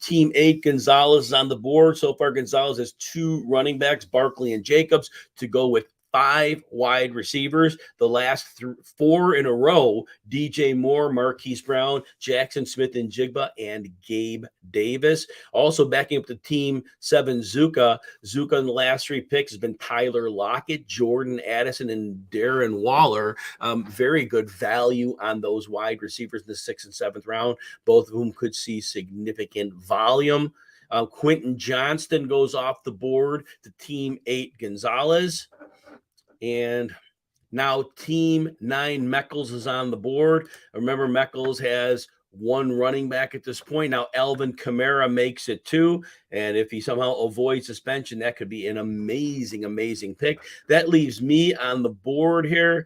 Team 8, Gonzalez is on the board. So far, Gonzalez has 2 running backs, Barkley and Jacobs, to go with 5 wide receivers. The last 4 in a row: DJ Moore, Marquise Brown, Jackson Smith and Jigba, and Gabe Davis. Also backing up the Team 7 Zuka in the last 3 picks has been Tyler Lockett, Jordan Addison, and Darren Waller. Very good value on those wide receivers in the 6th and 7th round, both of whom could see significant volume. Quentin Johnston goes off the board to Team 8 Gonzalez. And now Team 9 Meckles is on the board. Remember, Meckles has 1 running back at this point. Now Alvin Kamara makes it 2. And if he somehow avoids suspension, that could be an amazing, amazing pick. That leaves me on the board here.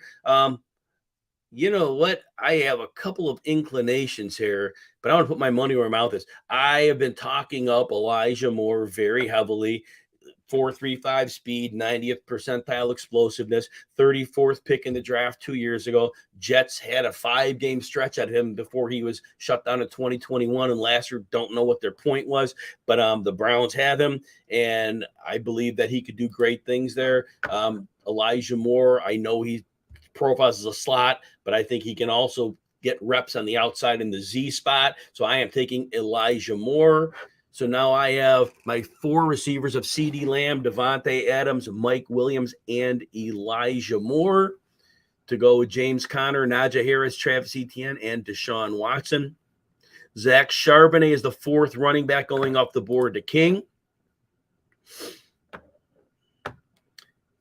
You know what? I have a couple of inclinations here, but I want to put my money where my mouth is. I have been talking up Elijah Moore very heavily. 4.35 speed, 90th percentile explosiveness, 34th pick in the draft 2 years ago. Jets had a 5-game stretch at him before he was shut down in 2021. And last year, don't know what their point was, but the Browns have him. And I believe that he could do great things there. Elijah Moore, I know he profiles as a slot, but I think he can also get reps on the outside in the Z spot. So I am taking Elijah Moore. So now I have my 4 receivers of CeeDee Lamb, Devontae Adams, Mike Williams, and Elijah Moore to go with James Conner, Najee Harris, Travis Etienne, and Deshaun Watson. Zach Charbonnet is the 4th running back going off the board to King.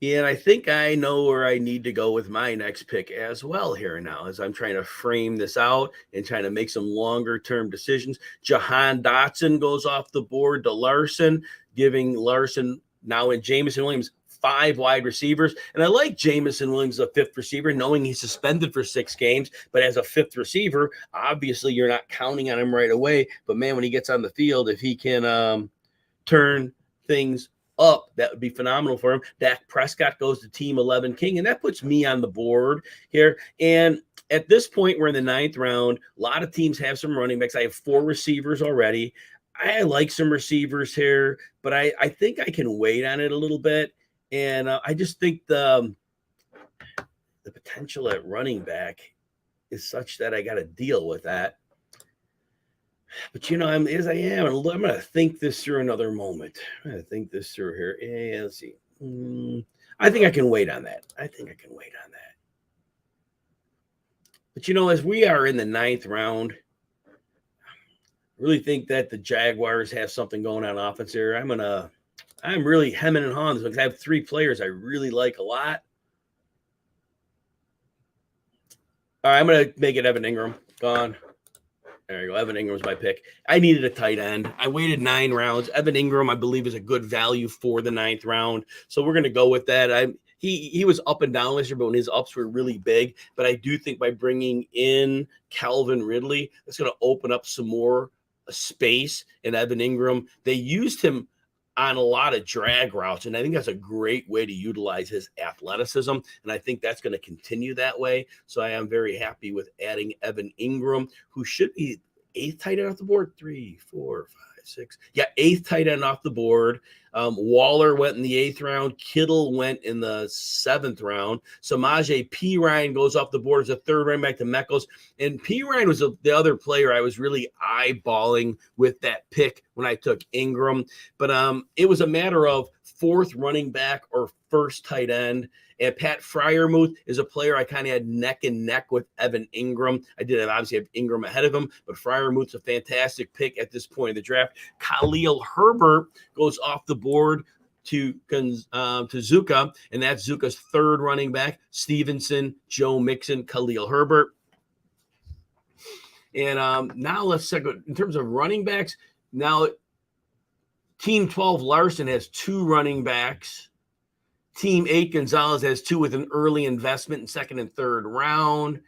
And I think I know where I need to go with my next pick as well here now, as I'm trying to frame this out and trying to make some longer-term decisions. Jahan Dotson goes off the board to Larson, giving Larson now and Jameson Williams 5 wide receivers. And I like Jameson Williams as a 5th receiver, knowing he's suspended for 6 games. But as a 5th receiver, obviously you're not counting on him right away. But, man, when he gets on the field, if he can turn things up, that would be phenomenal for him. Dak Prescott goes to Team 11 King, and that puts me on the board here. And at this point, we're in the 9th round. A lot of teams have some running backs. I have 4 receivers already. I like some receivers here, but I think I can wait on it a little bit. And I just think the potential at running back is such that I got to deal with that. But, I'm going to think this through another moment. I'm going to think this through here. Yeah, let's see. I think I can wait on that. But, as we are in the 9th round, I really think that the Jaguars have something going on offense here. I'm really hemming and hawing this because I have 3 players I really like a lot. All right, I'm going to make it Evan Ingram. Gone. There you go. Evan Ingram was my pick. I needed a tight end. I waited 9 rounds. Evan Ingram, I believe, is a good value for the 9th round. So we're going to go with that. he was up and down this year, but when his ups were really big. But I do think by bringing in Calvin Ridley, it's going to open up some more space in Evan Ingram. They used him on a lot of drag routes, and I think that's a great way to utilize his athleticism, and I think that's going to continue that way. So I am very happy with adding Evan Ingram, who should be 8th tight end off the board. 3, 4, 5, 6. Yeah, 8th tight end off the board. Waller went in the 8th round. Kittle went in the 7th round. Samaje Perine goes off the board as a 3rd running back to Meckles. And Perine was the other player I was really eyeballing with that pick when I took Ingram. But it was a matter of 4th running back or 1st tight end. And Pat Freiermuth is a player I kind of had neck and neck with Evan Ingram. I did obviously have Ingram ahead of him, but Freiermuth's a fantastic pick at this point of the draft. Khalil Herbert goes off the board to Zuka, and that's Zuka's 3rd running back. Stevenson, Joe Mixon, Khalil Herbert. And now let's check in terms of running backs. Now, Team 12 Larson has 2 running backs. Team 8 Gonzalez has 2 with an early investment in 2nd and 3rd round.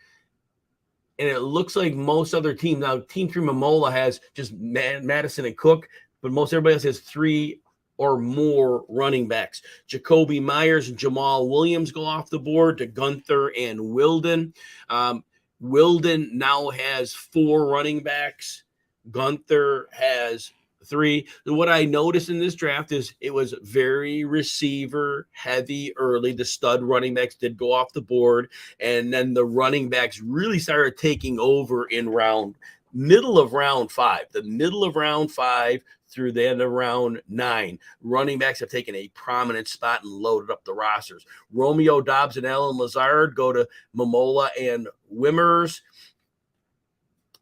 And it looks like most other teams, now Team 3 Momola has just Madison and Cook, but most everybody else has 3 or more running backs. Jacoby Myers and Jamal Williams go off the board to Gunther and Wilden. Wilden now has 4 running backs. Gunther has 3. What I noticed in this draft is it was very receiver heavy early. The stud running backs did go off the board, and then the running backs really started taking over in middle of round 5. The middle of round 5 through the end of round 9. Running backs have taken a prominent spot and loaded up the rosters. Romeo Doubs and Alan Lazard go to Momola and Wimmers.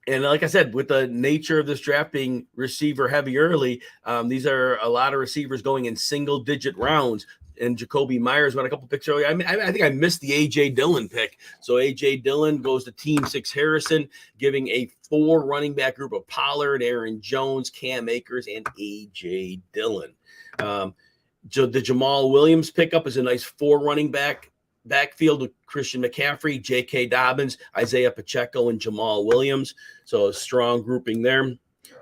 And like I said, with the nature of this draft being receiver heavy early, these are a lot of receivers going in single-digit rounds. And Jacoby Myers went a couple picks early. I think I missed the A.J. Dillon pick. So A.J. Dillon goes to Team 6 Harrison, giving a 4 running back group of Pollard, Aaron Jones, Cam Akers, and A.J. Dillon. The Jamal Williams pickup is a nice 4 running backfield with Christian McCaffrey, J.K. Dobbins, Isaiah Pacheco, and Jamal Williams. So a strong grouping there.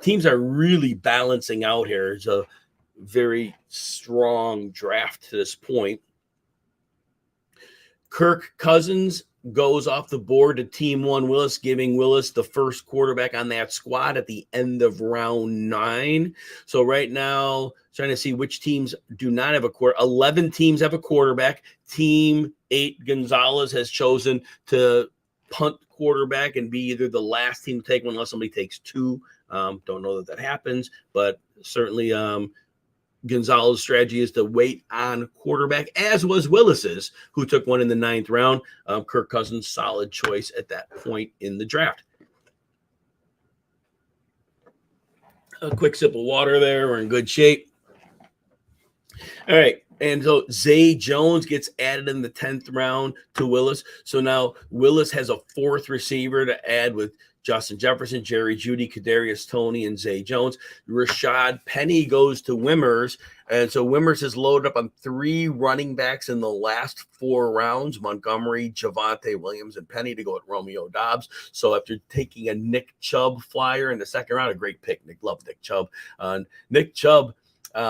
Teams are really balancing out here. It's a very strong draft to this point. Kirk Cousins goes off the board to Team 1 Willis, giving Willis the first quarterback on that squad at the end of round 9. So right now, trying to see which teams do not have a quarterback. 11 teams have a quarterback. Team 8 Gonzalez has chosen to punt quarterback and be either the last team to take one unless somebody takes 2. Don't know that happens, but certainly Gonzalez's strategy is to wait on quarterback, as was Willis's, who took one in the 9th round. Kirk Cousins, solid choice at that point in the draft. A quick sip of water there. We're in good shape. All right. And so Zay Jones gets added in the 10th round to Willis. So now Willis has a 4th receiver to add with Justin Jefferson, Jerry Jeudy, Kadarius Toney, and Zay Jones. Rashad Penny goes to Wimmers. And so Wimmers has loaded up on 3 running backs in the last 4 rounds, Montgomery, Javonte Williams, and Penny to go at Romeo Doubs. So after taking a Nick Chubb flyer in the 2nd round, a great pick. Love Nick Chubb. Nick Chubb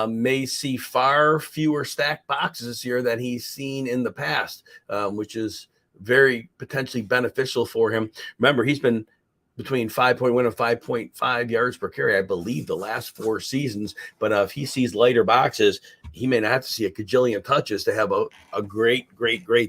may see far fewer stacked boxes this year than he's seen in the past, which is very potentially beneficial for him. Remember, he's been between 5.1 and 5.5 yards per carry, I believe, the last 4 seasons. But if he sees lighter boxes, he may not have to see a cajillion touches to have a great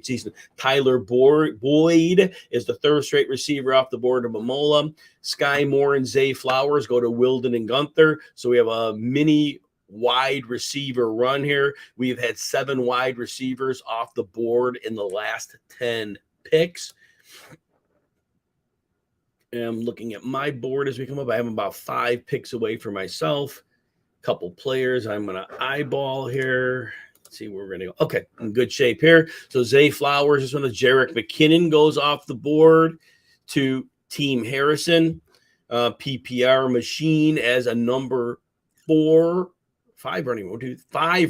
season. Tyler Boyd is the 3rd straight receiver off the board of Momola. Sky Moore and Zay Flowers go to Wilden and Gunther. So we have a mini wide receiver run here. We've had 7 wide receivers off the board in the last 10 picks. And I'm looking at my board as we come up. I have about 5 picks away for myself. A couple players I'm going to eyeball here. Let's see where we're going to go. Okay, in good shape here. So Zay Flowers is one of Jerick McKinnon goes off the board to Team Harrison. PPR machine as a number 4 5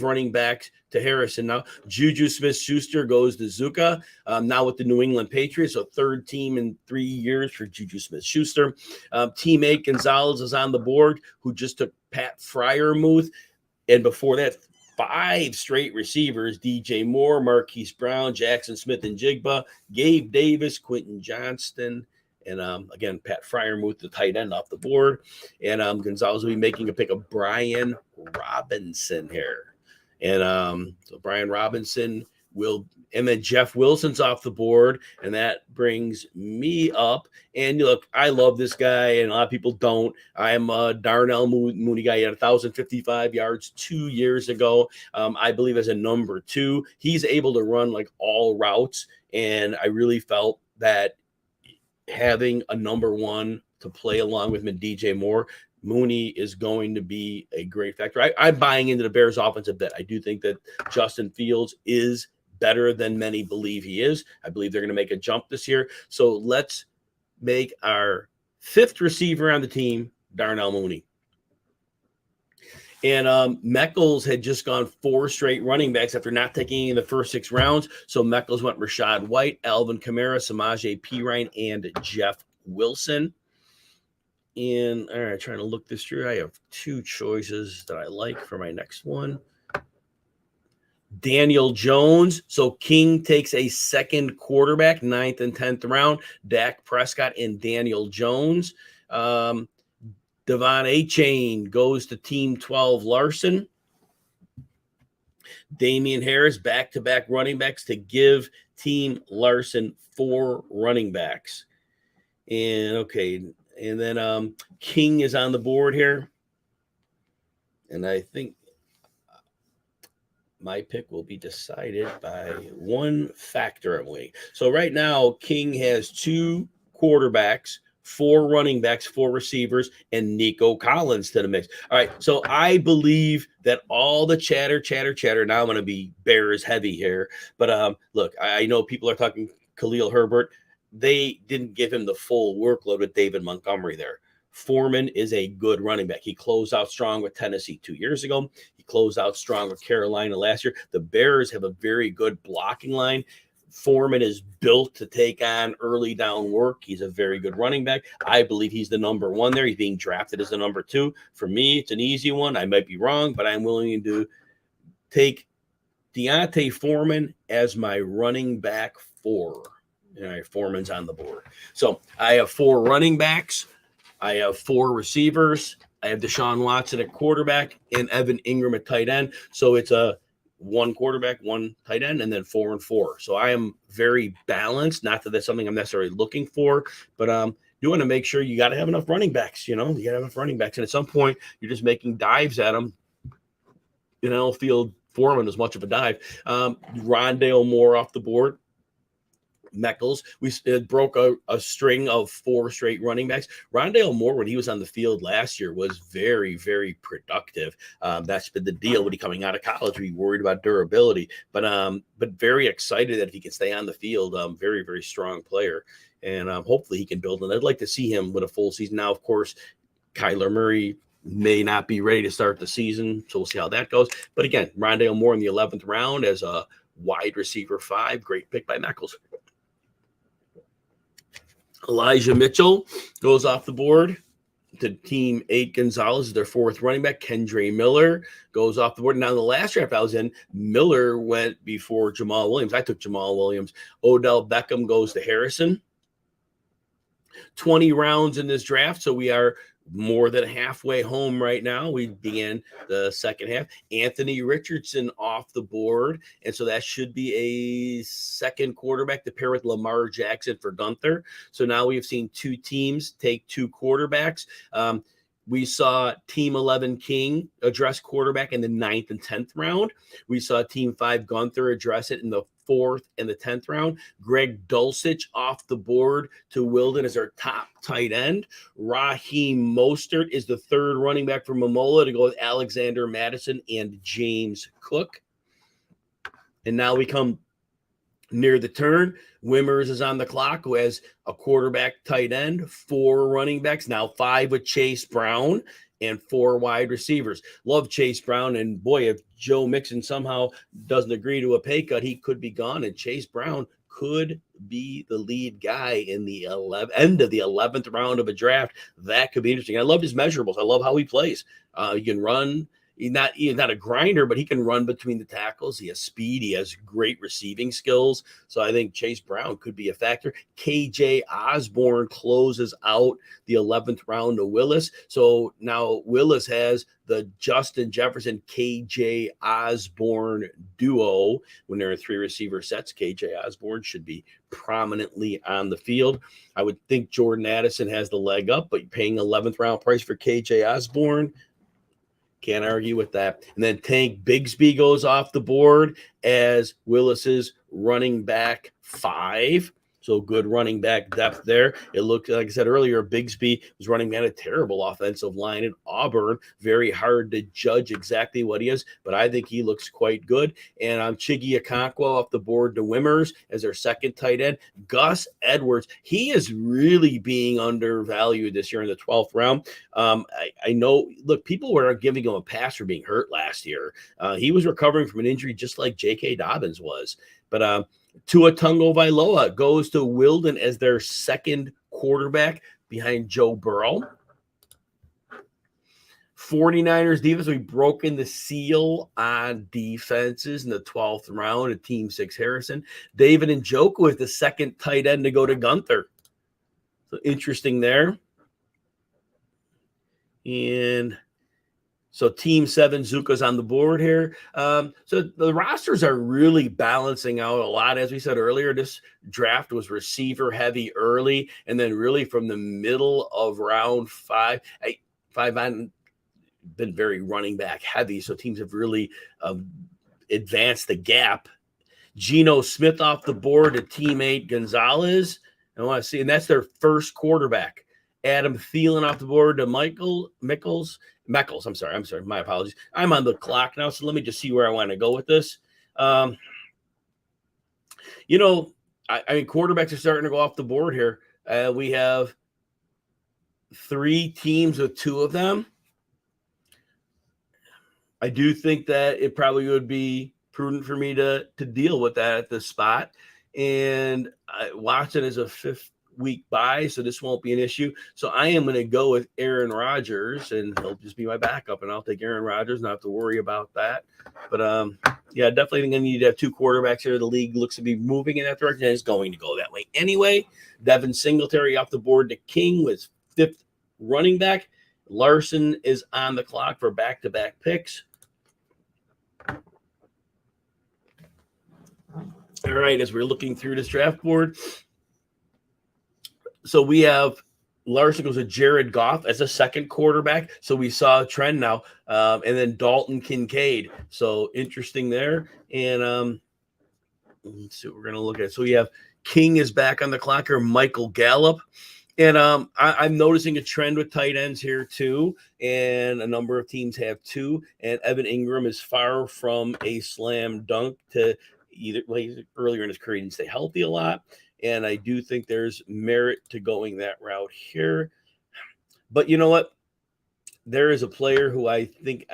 running backs to Harrison. Now, Juju Smith-Schuster goes to Zuka, now with the New England Patriots, so third team in 3 years for Juju Smith-Schuster. Teammate Gonzalez is on the board, who just took Pat Freiermuth. And before that, 5 straight receivers: DJ Moore, Marquise Brown, Jackson Smith and Jigba, Gabe Davis, Quentin Johnston, and again, Pat Freiermuth, the tight end, off the board. And Gonzalez will be making a pick of Brian Robinson here. And so Brian Robinson will, and then Jeff Wilson's off the board. And that brings me up. And look, I love this guy, and a lot of people don't. I am a Darnell Mooney guy. He had 1,055 yards 2 years ago. I believe as a number 2, he's able to run like all routes. And I really felt that having a number 1 to play along with him and DJ Moore, Mooney is going to be a great factor. I'm buying into the Bears offense a bit. I do think that Justin Fields is better than many believe he is. I believe they're going to make a jump this year. So let's make our 5th receiver on the team Darnell Mooney. And Meckles had just gone 4 straight running backs after not taking in the first 6 rounds. So Meckles went Rashad White, Alvin Kamara, Samaje Perine, and Jeff Wilson. And all right, trying to look this through. I have 2 choices that I like for my next one. Daniel Jones. So King takes a second quarterback, 9th and 10th round. Dak Prescott and Daniel Jones. Devon A-Chain goes to Team 12 Larson. Damian Harris, back-to-back running backs to give Team Larson 4 running backs. And okay, and then King is on the board here. And I think my pick will be decided by one factor, Emily. So right now, King has 2 quarterbacks, 4 running backs, 4 receivers, and Nico Collins to the mix. All right, so I believe that all the chatter. Now I'm going to be Bears heavy here. But look, I know people are talking Khalil Herbert. They didn't give him the full workload with David Montgomery there. Foreman is a good running back. He closed out strong with Tennessee 2 years ago. He closed out strong with Carolina last year. The Bears have a very good blocking line. Foreman is built to take on early down work. He's a very good running back. I believe he's the number 1 there. He's being drafted as the number 2. For me, it's an easy one. I might be wrong, but I'm willing to take Deontay Foreman as my running back 4. All right, Foreman's on the board. So I have 4 running backs. I have 4 receivers. I have Deshaun Watson at quarterback and Evan Ingram at tight end. So it's a 1 quarterback, 1 tight end, and then 4 and 4. So I am very balanced. Not that that's something I'm necessarily looking for, but you want to make sure you got to have enough running backs. You got to have enough running backs. And at some point, you're just making dives at them. You know, field Foreman as much of a dive. Rondale Moore off the board. Meckles. We broke a string of 4 straight running backs. Rondale Moore, when he was on the field last year, was very, very productive. That's been the deal when he coming out of college. We worried about durability, but very excited that if he can stay on the field, very, very strong player. And hopefully he can build. And I'd like to see him with a full season. Now, of course, Kyler Murray may not be ready to start the season, so we'll see how that goes. But again, Rondale Moore in the 11th round as a wide receiver 5. Great pick by Meckles. Elijah Mitchell goes off the board to Team 8 Gonzalez, their 4th running back. Kendre Miller goes off the board. Now, in the last draft I was in, Miller went before Jamal Williams. I took Jamal Williams. Odell Beckham goes to Harrison. 20 rounds in this draft, so we are more than halfway home right now. We began the second half. Anthony Richardson off the board, and so that should be a second quarterback to pair with Lamar Jackson for Gunther. So now we have seen 2 teams take 2 quarterbacks. We saw Team 11 King address quarterback in the 9th and 10th round. We saw Team 5 Gunther address it in the 4th and the 10th round. Greg Dulcich off the board to Wilden as our top tight end. Raheem Mostert is the 3rd running back for Momola to go with Alexander Madison and James Cook. And now we come Near the turn, Wimmers is on the clock, who has a quarterback, tight end, 4 running backs, now 5 with Chase Brown, and 4 wide receivers. Love Chase Brown, and boy, if Joe Mixon somehow doesn't agree to a pay cut, he could be gone, and Chase Brown could be the lead guy in the end of the 11th round of a draft. That could be interesting. I love his measurables. I love how he plays. He can run. He's not a grinder, but he can run between the tackles. He has speed. He has great receiving skills. So I think Chase Brown could be a factor. KJ Osborne closes out the 11th round to Willis. So now Willis has the Justin Jefferson, KJ Osborne duo. When there are 3 receiver sets, KJ Osborne should be prominently on the field. I would think Jordan Addison has the leg up, but paying 11th round price for KJ Osborne, can't argue with that. And then Tank Bigsby goes off the board as Willis's running back 5. So good running back depth there. It looked, like I said earlier, Bigsby was running at a terrible offensive line at Auburn. Very hard to judge exactly what he is, but I think he looks quite good. And I'm Chiggy Okonkwo off the board to Wimmers as their second tight end. Gus Edwards, he is really being undervalued this year in the 12th round. I know, look, people were giving him a pass for being hurt last year. He was recovering from an injury just like J.K. Dobbins was. But Tua Tagovailoa goes to Wilden as their second quarterback behind Joe Burrow. 49ers defense, we've broken the seal on defenses in the 12th round at Team 6 Harrison. David Njoku is the second tight end to go to Gunther. So interesting there. And so Team 7, Zuka's on the board here. So the rosters are really balancing out a lot. As we said earlier, this draft was receiver heavy early, and then really from the middle of round 5 on been very running back heavy. So teams have really advanced the gap. Geno Smith off the board to Team 8, Gonzalez. I want to see, and that's their first quarterback. Adam Thielen off the board to Meckles. I'm sorry. My apologies. I'm on the clock now, so let me just see where I want to go with this. I mean, quarterbacks are starting to go off the board here. We have 3 teams with 2 of them. I do think that it probably would be prudent for me to deal with that at this spot. And Watson is a 5th week bye, so this won't be an issue. So I am going to go with Aaron Rodgers, and he'll just be my backup, and I'll take Aaron Rodgers, not have to worry about that. But yeah, definitely think I need to have 2 quarterbacks here. The league looks to be moving in that direction, and it's going to go that way anyway. Devin Singletary off the board to King with 5th running back. Larson is on the clock for back-to-back picks. All right, as we're looking through this draft board, so we have Larson goes with Jared Goff as a second quarterback. So we saw a trend now. And then Dalton Kincaid. So interesting there. And let's see what we're going to look at. So we have King is back on the clock here, Michael Gallup. And I'm noticing a trend with tight ends here too. And a number of teams have 2. And Evan Ingram is far from a slam dunk to either earlier in his career, he didn't stay healthy a lot. And I do think there's merit to going that route here. But you know what? There is a player who I think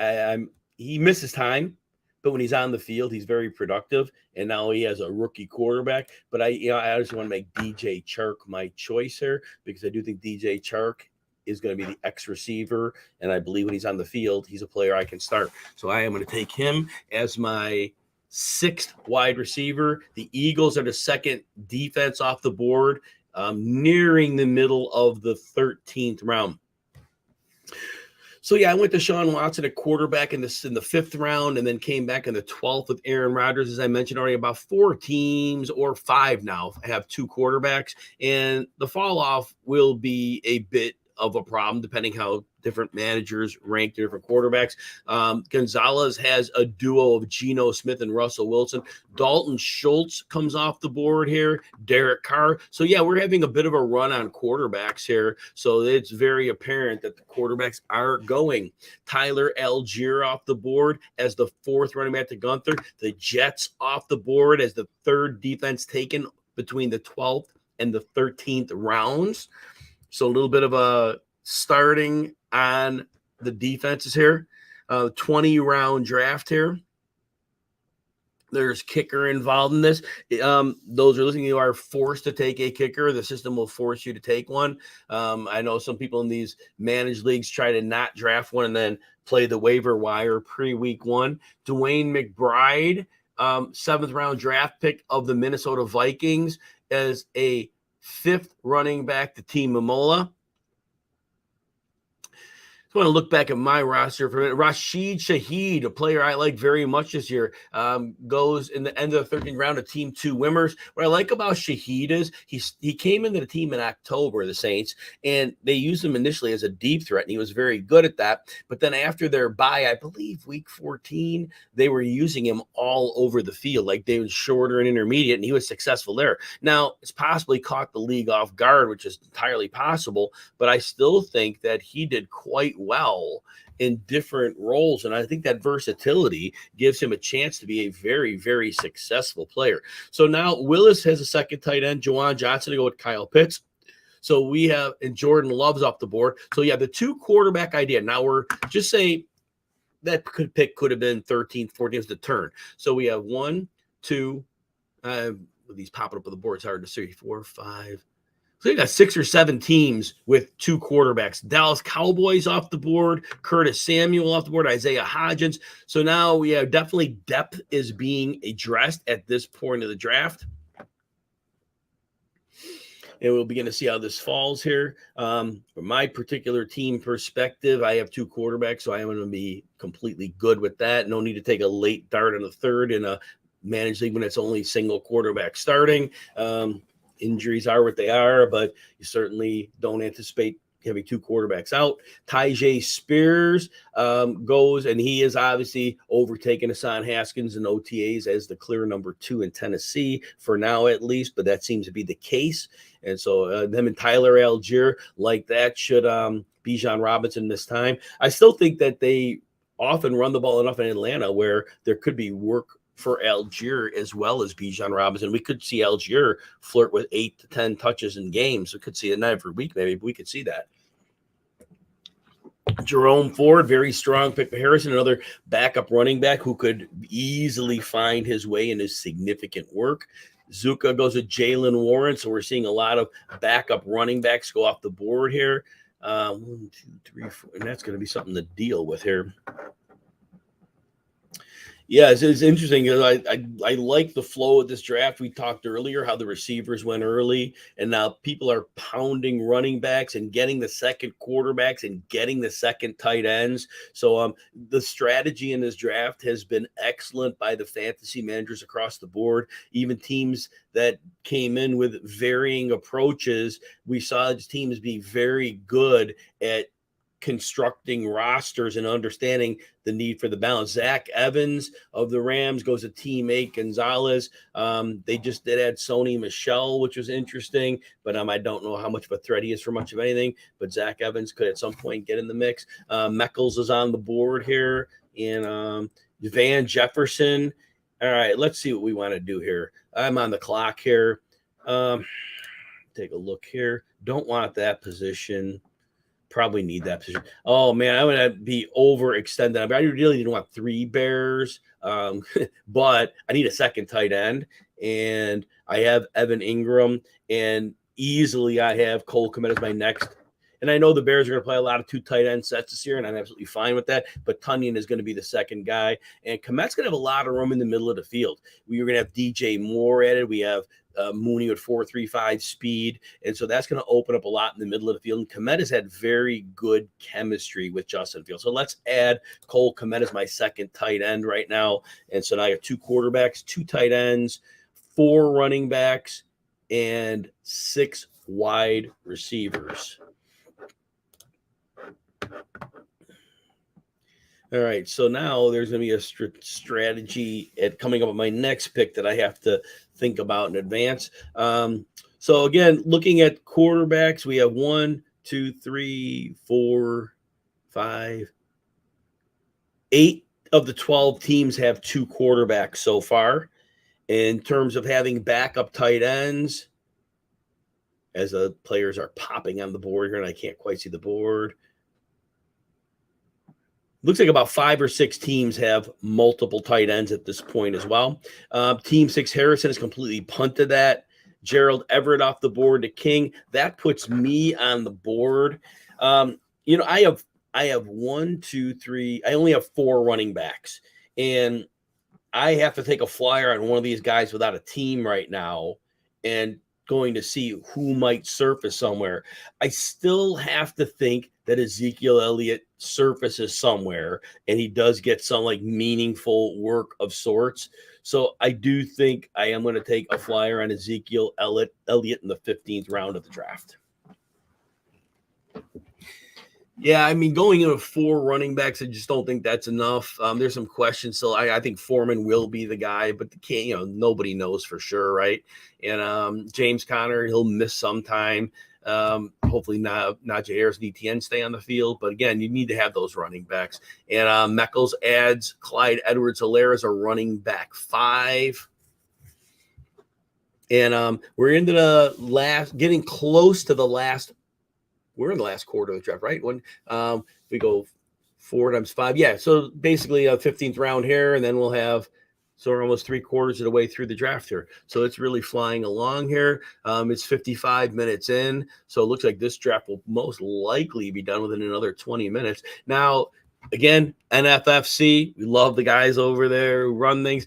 he misses time, but when he's on the field, he's very productive. And now he has a rookie quarterback. But I just want to make DJ Chark my choice here because I do think DJ Chark is going to be the X receiver. And I believe when he's on the field, he's a player I can start. So I am going to take him as my 6th wide receiver. The Eagles are the second defense off the board, nearing the middle of the 13th round. So yeah, I went to Sean Watson at quarterback in the 5th round, and then came back in the 12th with Aaron Rodgers. As I mentioned already, about 4 teams or 5 now have 2 quarterbacks, and the fall off will be a bit of a problem depending how different managers rank different quarterbacks. Gonzalez has a duo of Geno Smith and Russell Wilson. Dalton Schultz comes off the board here. Derek Carr. So, yeah, we're having a bit of a run on quarterbacks here. So it's very apparent that the quarterbacks are going. Tyler Algier off the board as the fourth running back to Gunther. The Jets off the board as the third defense taken between the 12th and the 13th rounds. So a little bit of a starting on the defenses here. 20-round draft here. There's kicker involved in this. Those are listening, you are forced to take a kicker. The system will force you to take one. I know some people in these managed leagues try to not draft one and then play the waiver wire pre-week one. Dwayne McBride, 7th round draft pick of the Minnesota Vikings, as a 5th running back to Team Momola. I want to look back at my roster for a minute. Rashid Shaheed, a player I like very much this year, goes in the end of the 13th round to Team 2 Wimmers. What I like about Shaheed is he came into the team in October, the Saints, and they used him initially as a deep threat, and he was very good at that. But then after their bye, I believe week 14, they were using him all over the field, like they were shorter and intermediate, and he was successful there. Now, it's possibly caught the league off guard, which is entirely possible, but I still think that he did quite well in different roles, and I think that versatility gives him a chance to be a very, very successful player. So now Willis has a second tight end, Juwan Johnson, to go with Kyle Pitts. So we have, and Jordan Love's off the board. So yeah, the 2 quarterback idea. Now we're just say that pick could have been 13th, 14th is the turn. So we have 1, 2, these popping up on the board. It's hard to see. 4, 5. So you got 6 or 7 teams with 2 quarterbacks. Dallas Cowboys off the board, Curtis Samuel off the board, Isaiah Hodgins. So now we have definitely depth is being addressed at this point of the draft. And we'll begin to see how this falls here. From my particular team perspective, I have 2 quarterbacks, so I am going to be completely good with that. No need to take a late dart on the third in a managed league when it's only single quarterback starting. Injuries are what they are, but you certainly don't anticipate having 2 quarterbacks out. Tyjae Spears goes, and he is obviously overtaken Hassan Haskins in OTAs as the clear number 2 in Tennessee for now, at least, but that seems to be the case. And so them and Tyler Algier, like that, should Bijan Robinson this time. I still think that they often run the ball enough in Atlanta where there could be work for Algier as well as Bijan Robinson. We could see Algier flirt with 8 to 10 touches in games. We could see it not every week, maybe, but we could see that. Jerome Ford, very strong pick for Harrison, another backup running back who could easily find his way into significant work. Zuka goes with Jalen Warren, so we're seeing a lot of backup running backs go off the board here. 1, 2, 3, 4, and that's going to be something to deal with here. Yeah, it's interesting. I like the flow of this draft. We talked earlier how the receivers went early, and now people are pounding running backs and getting the second quarterbacks and getting the second tight ends. So the strategy in this draft has been excellent by the fantasy managers across the board. Even teams that came in with varying approaches, we saw teams be very good at constructing rosters and understanding the need for the balance. Zach Evans of the Rams goes to teammate Gonzalez. They just did add Sony Michel, which was interesting, but I don't know how much of a threat he is for much of anything, but Zach Evans could at some point get in the mix. Meckles is on the board here, and Van Jefferson. All right, let's see what we want to do here. I'm on the clock here. Take a look here. Don't want that position. Probably need that position. Oh, man, I'm going to be overextended. I really didn't want 3 Bears, but I need a second tight end, and I have Evan Ingram, and easily I have Cole Kmet as my next. And I know the Bears are going to play a lot of 2 tight end sets this year, and I'm absolutely fine with that, but Tunyon is going to be the second guy, and Kmet's going to have a lot of room in the middle of the field. We're going to have DJ Moore added. We have Mooney with 4.35 speed, and so that's going to open up a lot in the middle of the field. And Kmet has had very good chemistry with Justin Fields. So let's add Cole Kmet as my second tight end right now. And so now I have 2 quarterbacks, 2 tight ends, 4 running backs, and 6 wide receivers. All right, so now there's going to be a strategy at coming up with my next pick that I have to think about in advance. So again, looking at quarterbacks, we have 1, 2, 3, 4, 5, 8 of the 12 teams have 2 quarterbacks so far. In terms of having backup tight ends, as the players are popping on the board here, and I can't quite see the board. Looks like about 5 or 6 teams have multiple tight ends at this point as well. Team 6, Harrison, has completely punted that. Gerald Everett off the board to King. That puts me on the board. I have 1, 2, 3. I only have 4 running backs. And I have to take a flyer on one of these guys without a team right now and going to see who might surface somewhere. I still have to think that Ezekiel Elliott surfaces somewhere and he does get some like meaningful work of sorts. So I do think I am going to take a flyer on Ezekiel Elliott in the 15th round of the draft. Yeah, I mean, going into 4 running backs, I just don't think that's enough. There's some questions. So I think Foreman will be the guy, but nobody knows for sure, right? And James Conner, he'll miss some time. Hopefully Najee Harris and ETN stay on the field. But again, you need to have those running backs. And Meckles adds Clyde Edwards-Helaire as a running back 5. And we're into the getting close to the last. We're in the last quarter of the draft, right? When we go 4 times 5. Yeah, so basically a 15th round here, and then we'll have we're almost 3/4 of the way through the draft here. So it's really flying along here. It's 55 minutes in, so it looks like this draft will most likely be done within another 20 minutes. Now, again, NFFC, we love the guys over there who run things.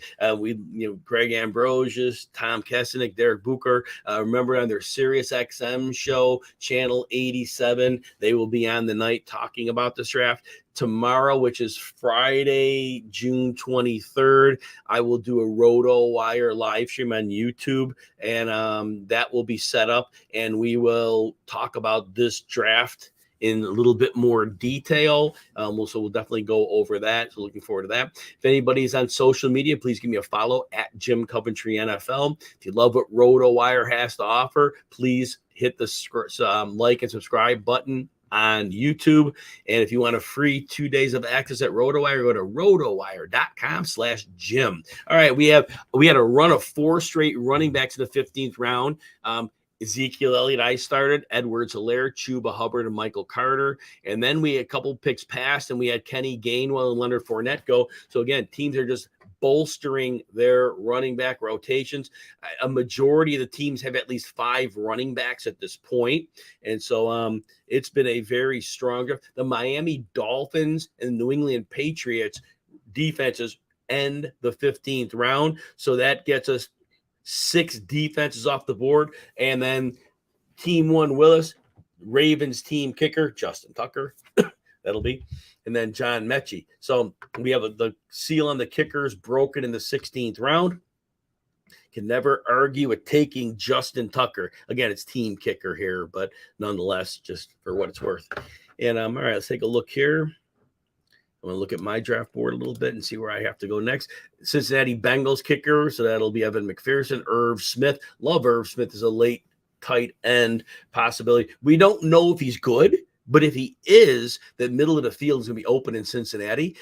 Greg Ambrosius, Tom Kesenick, Derek Bucher. Remember on their SiriusXM show, Channel 87, they will be on the night talking about this draft. Tomorrow, which is Friday, June 23rd, I will do a RotoWire live stream on YouTube, and that will be set up, and we will talk about this draft in a little bit more detail. So we'll definitely go over that. So looking forward to that. If anybody's on social media, please give me a follow at Jim Coventry NFL. If you love what RotoWire has to offer, please hit the like and subscribe button on YouTube. And if you want a free 2 days of access at RotoWire, go to rotowire.com/Jim. All right, we had a run of 4 straight running backs in the 15th round. Ezekiel Elliott, I started, Edwards-Helaire, Chuba Hubbard, and Michael Carter. And then we had a couple picks passed, and we had Kenny Gainwell and Leonard Fournette go. So, again, teams are just bolstering their running back rotations. A majority of the teams have at least 5 running backs at this point. And so it's been a very strong – the Miami Dolphins and New England Patriots defenses end the 15th round. So that gets us 6 defenses off the board. And then team 1, Willis, Ravens team kicker, Justin Tucker. That'll be. And then John Mechie. So we have the seal on the kickers broken in the 16th round. Can never argue with taking Justin Tucker. Again, it's team kicker here, but nonetheless, just for what it's worth. And all right, let's take a look here. I'm going to look at my draft board a little bit and see where I have to go next. Cincinnati Bengals kicker, so that'll be Evan McPherson. Irv Smith. Love Irv Smith as a late tight end possibility. We don't know if he's good, but if he is, the middle of the field is going to be open in Cincinnati.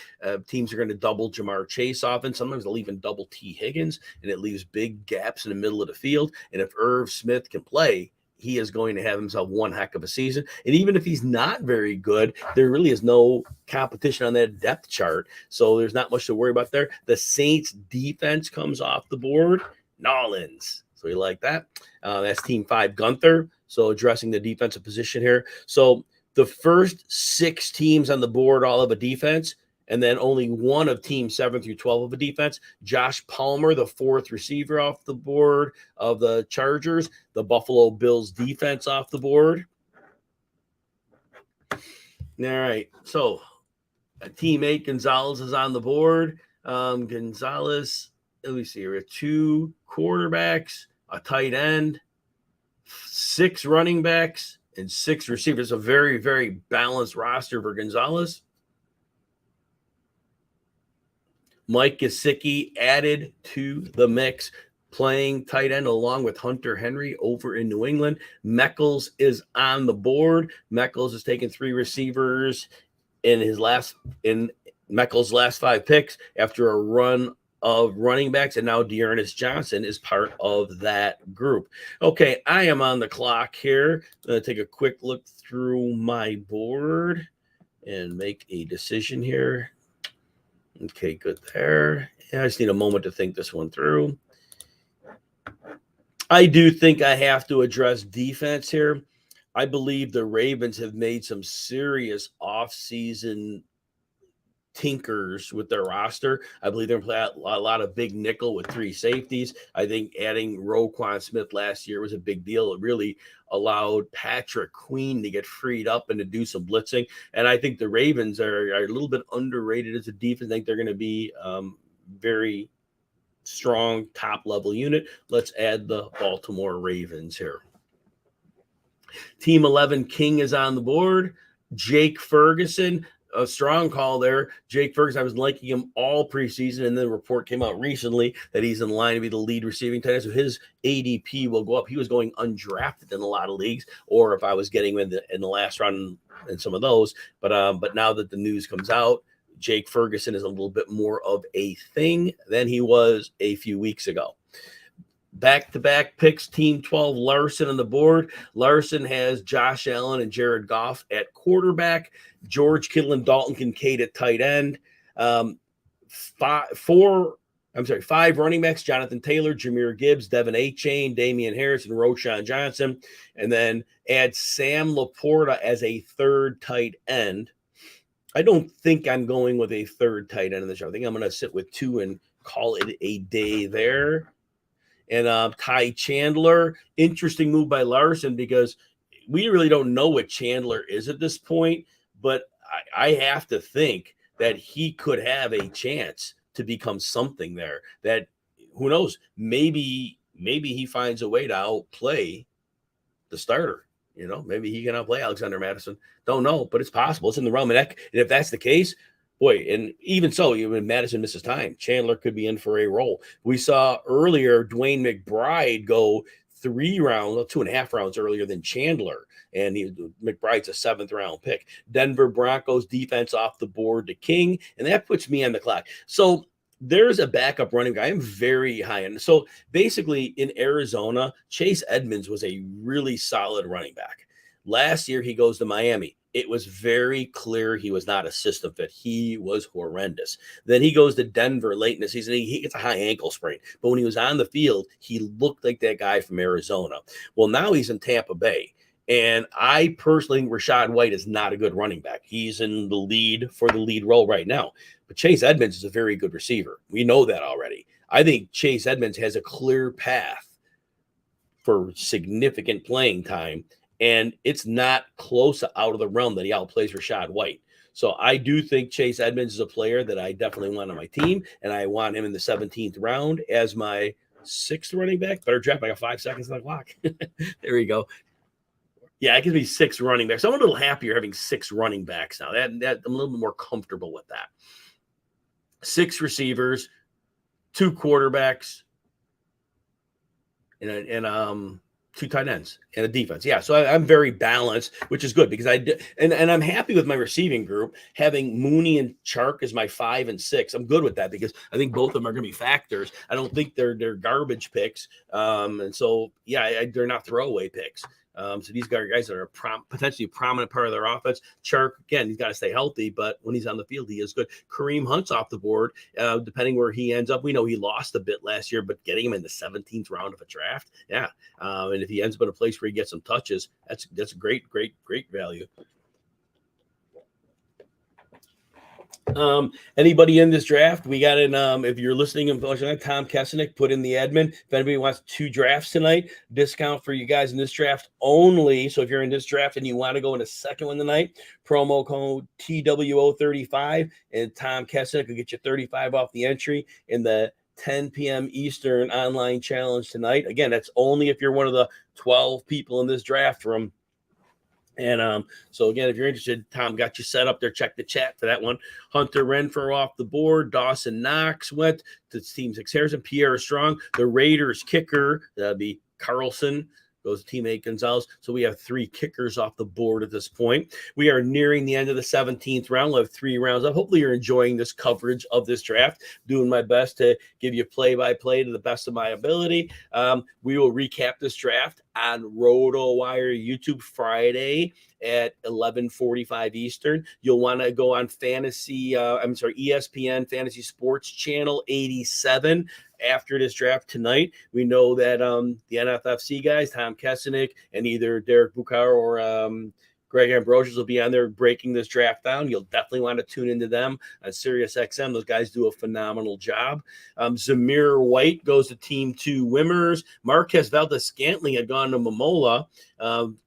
Teams are going to double Jamar Chase often. Sometimes they'll even double T. Higgins, and it leaves big gaps in the middle of the field. And if Irv Smith can play, he is going to have himself one heck of a season. And even if he's not very good, there really is no competition on that depth chart. So there's not much to worry about there. The Saints defense comes off the board. Nolans. So you like that? That's team 5, Gunther. So addressing the defensive position here. So the first 6 teams on the board all have a defense, and then only one of teams 7 through 12 of a defense. Josh Palmer, the 4th receiver off the board of the Chargers. The Buffalo Bills defense off the board. All right, so team 8, Gonzalez is on the board. Gonzalez, let me see here. We have 2 quarterbacks, a tight end, 6 running backs, and 6 receivers. A very, very balanced roster for Gonzalez. Mike Gesicki added to the mix, playing tight end along with Hunter Henry over in New England. Meckles is on the board. Meckles has taken 3 receivers in Meckles' last 5 picks after a run of running backs, and now Dearness Johnson is part of that group. Okay, I am on the clock here. I'm going to take a quick look through my board and make a decision here. Okay, good there. Yeah, I just need a moment to think this one through. I do think I have to address defense here. I believe the Ravens have made some serious offseason tinkers with their roster. I believe they're going to play a lot of big nickel with 3 safeties. I think adding Roquan Smith last year was a big deal. It really allowed Patrick Queen to get freed up and to do some blitzing. And I think the Ravens are a little bit underrated as a defense. I think they're going to be very strong top-level unit. Let's add the Baltimore Ravens here. Team 11, King is on the board. Jake Ferguson, a strong call there. Jake Ferguson, I was liking him all preseason, and then a report came out recently that he's in line to be the lead receiving tight end, so his ADP will go up. He was going undrafted in a lot of leagues, or if I was getting him in the last round in some of those. But now that the news comes out, Jake Ferguson is a little bit more of a thing than he was a few weeks ago. Back-to-back picks, Team 12, Larson on the board. Larson has Josh Allen and Jared Goff at quarterback, George Kittle and Dalton Kincaid at tight end. 5 running backs, Jonathan Taylor, Jahmyr Gibbs, Devin Achane, Damian Harris, and Roschon Johnson. And then add Sam Laporta as a 3rd tight end. I don't think I'm going with a 3rd tight end in the show. I think I'm going to sit with 2 and call it a day there. And Ty Chandler, interesting move by Larson because we really don't know what Chandler is at this point, but I have to think that he could have a chance to become something there. That, who knows, maybe he finds a way to outplay the starter. You know, maybe he can outplay Alexander Madison. Don't know, but it's possible. It's in the realm. And if that's the case, boy, and even so, when Madison misses time, Chandler could be in for a role. We saw earlier Dwayne McBride go 3 rounds, 2.5 rounds earlier than Chandler, and McBride's a 7th round pick. Denver Broncos defense off the board to King, and that puts me on the clock. So there's a backup running guy. I'm very high in. So basically in Arizona, Chase Edmonds was a really solid running back. Last year, he goes to Miami. It was very clear he was not a system fit. He was horrendous. Then he goes to Denver late in the season. He gets a high ankle sprain. But when he was on the field, he looked like that guy from Arizona. Well, now he's in Tampa Bay. And I personally think Rachaad White is not a good running back. He's in the lead for the lead role right now. But Chase Edmonds is a very good receiver. We know that already. I think Chase Edmonds has a clear path for significant playing time. And it's not close out of the realm that he outplays Rachaad White. So I do think Chase Edmonds is a player that I definitely want on my team, and I want him in the 17th round as my 6th running back. Better draft. I got 5 seconds on the clock. There we go. Yeah, it gives me 6 running backs. So I'm a little happier having 6 running backs now. That I'm a little bit more comfortable with that. 6 receivers, 2 quarterbacks, and 2 tight ends and a defense. Yeah, so I'm very balanced, which is good because and I'm happy with my receiving group. Having Mooney and Chark as my 5 and 6, I'm good with that because I think both of them are going to be factors. I don't think they're garbage picks, and so yeah, they're not throwaway picks. So these guys that are potentially a prominent part of their offense. Chark, again, he's got to stay healthy, but when he's on the field, he is good. Kareem Hunt's off the board, depending where he ends up. We know he lost a bit last year, but getting him in the 17th round of a draft, yeah. And if he ends up in a place where he gets some touches, that's great value. Anybody in this draft? We got in, if you're listening and watching, Tom Kesenick put in the admin. If anybody wants 2 drafts tonight, discount for you guys in this draft only. So if you're in this draft and you want to go in a second one tonight, promo code TWO35 and Tom Kesenick will get you 35 off the entry in the 10 p.m. Eastern online challenge tonight. Again, that's only if you're one of the 12 people in this draft room. And so again, if you're interested, Tom got you set up there. Check the chat for that one. Hunter Renfrow off the board. Dawson Knox went to Team 6 Harrison. Pierre Strong, the Raiders kicker, that'd be Carlson, goes to teammate Gonzalez. So we have 3 kickers off the board at this point. We are nearing the end of the 17th round. We'll have 3 rounds up. Hopefully you're enjoying this coverage of this draft. Doing my best to give you play-by-play to the best of my ability. We will recap this draft on RotoWire YouTube Friday at 11:45 Eastern. You'll want to go on ESPN Fantasy Sports Channel 87 after this draft tonight. We know that the NFFC guys, Tom Kesenick and either Derek Bukar or Greg Ambrosius will be on there breaking this draft down. You'll definitely want to tune into them on SiriusXM. Those guys do a phenomenal job. Zamir White goes to Team 2 Wimmers. Marquez Valdez-Scantling had gone to Momola.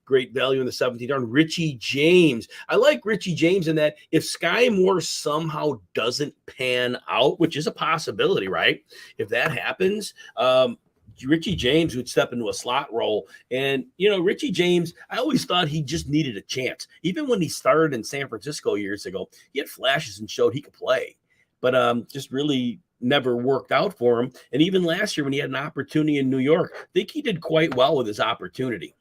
Great value in the 17th round. Richie James. I like Richie James in that if Sky Moore somehow doesn't pan out, which is a possibility, right? If that happens, Richie James would step into a slot role. And, Richie James, I always thought he just needed a chance. Even when he started in San Francisco years ago, he had flashes and showed he could play. But just really never worked out for him. And even last year when he had an opportunity in New York, I think he did quite well with his opportunity.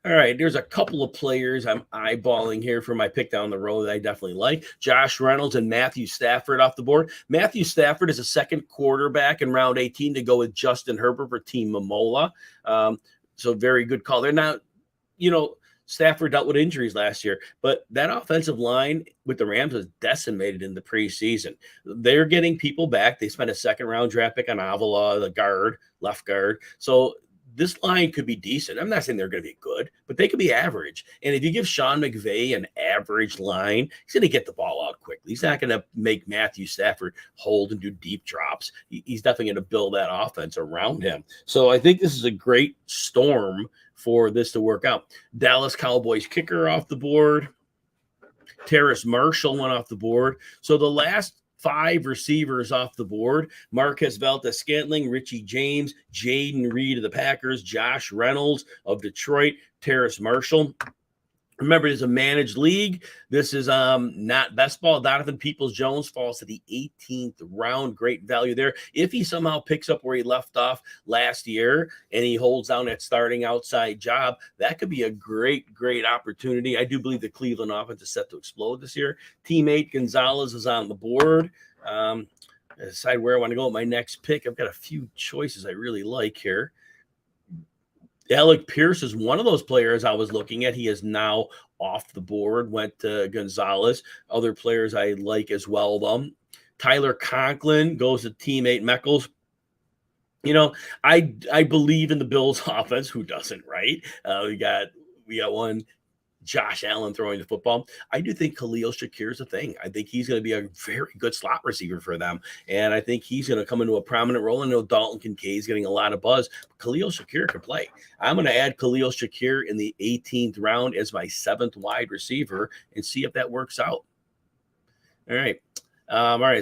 All right, there's a couple of players I'm eyeballing here for my pick down the road that I definitely like. Josh Reynolds and Matthew Stafford off the board. Matthew Stafford is a second quarterback in round 18 to go with Justin Herbert for Team Momola. So very good call. They're not, Stafford dealt with injuries last year, but that offensive line with the Rams was decimated in the preseason. They're getting people back. They spent a second-round draft pick on Avila, the left guard. So this line could be decent. I'm not saying they're going to be good, but they could be average. And if you give Sean McVay an average line, he's going to get the ball out quickly. He's not going to make Matthew Stafford hold and do deep drops. He's definitely going to build that offense around him. So I think this is a great storm for this to work out. Dallas Cowboys kicker off the board. Terrace Marshall went off the board. So the last 5 receivers off the board: Marquez Valdez-Scantling, Richie James, Jaden Reed of the Packers, Josh Reynolds of Detroit, Terrace Marshall. Remember, it's a managed league. This is not best ball. Donovan Peoples-Jones falls to the 18th round. Great value there. If he somehow picks up where he left off last year and he holds down that starting outside job, that could be a great, great opportunity. I do believe the Cleveland offense is set to explode this year. Teammate Gonzalez is on the board. Decide where I want to go with my next pick. I've got a few choices I really like here. Alec Pierce is one of those players I was looking at. He is now off the board, went to Gonzalez. Other players I like as well, though. Tyler Conklin goes to teammate Meckles. I believe in the Bills offense. Who doesn't, right? We got one, Josh Allen throwing the football. I do think Khalil Shakir is a thing. I think he's going to be a very good slot receiver for them. And I think he's going to come into a prominent role. I know Dalton Kincaid is getting a lot of buzz. But Khalil Shakir can play. I'm going to add Khalil Shakir in the 18th round as my 7th wide receiver and see if that works out. All right.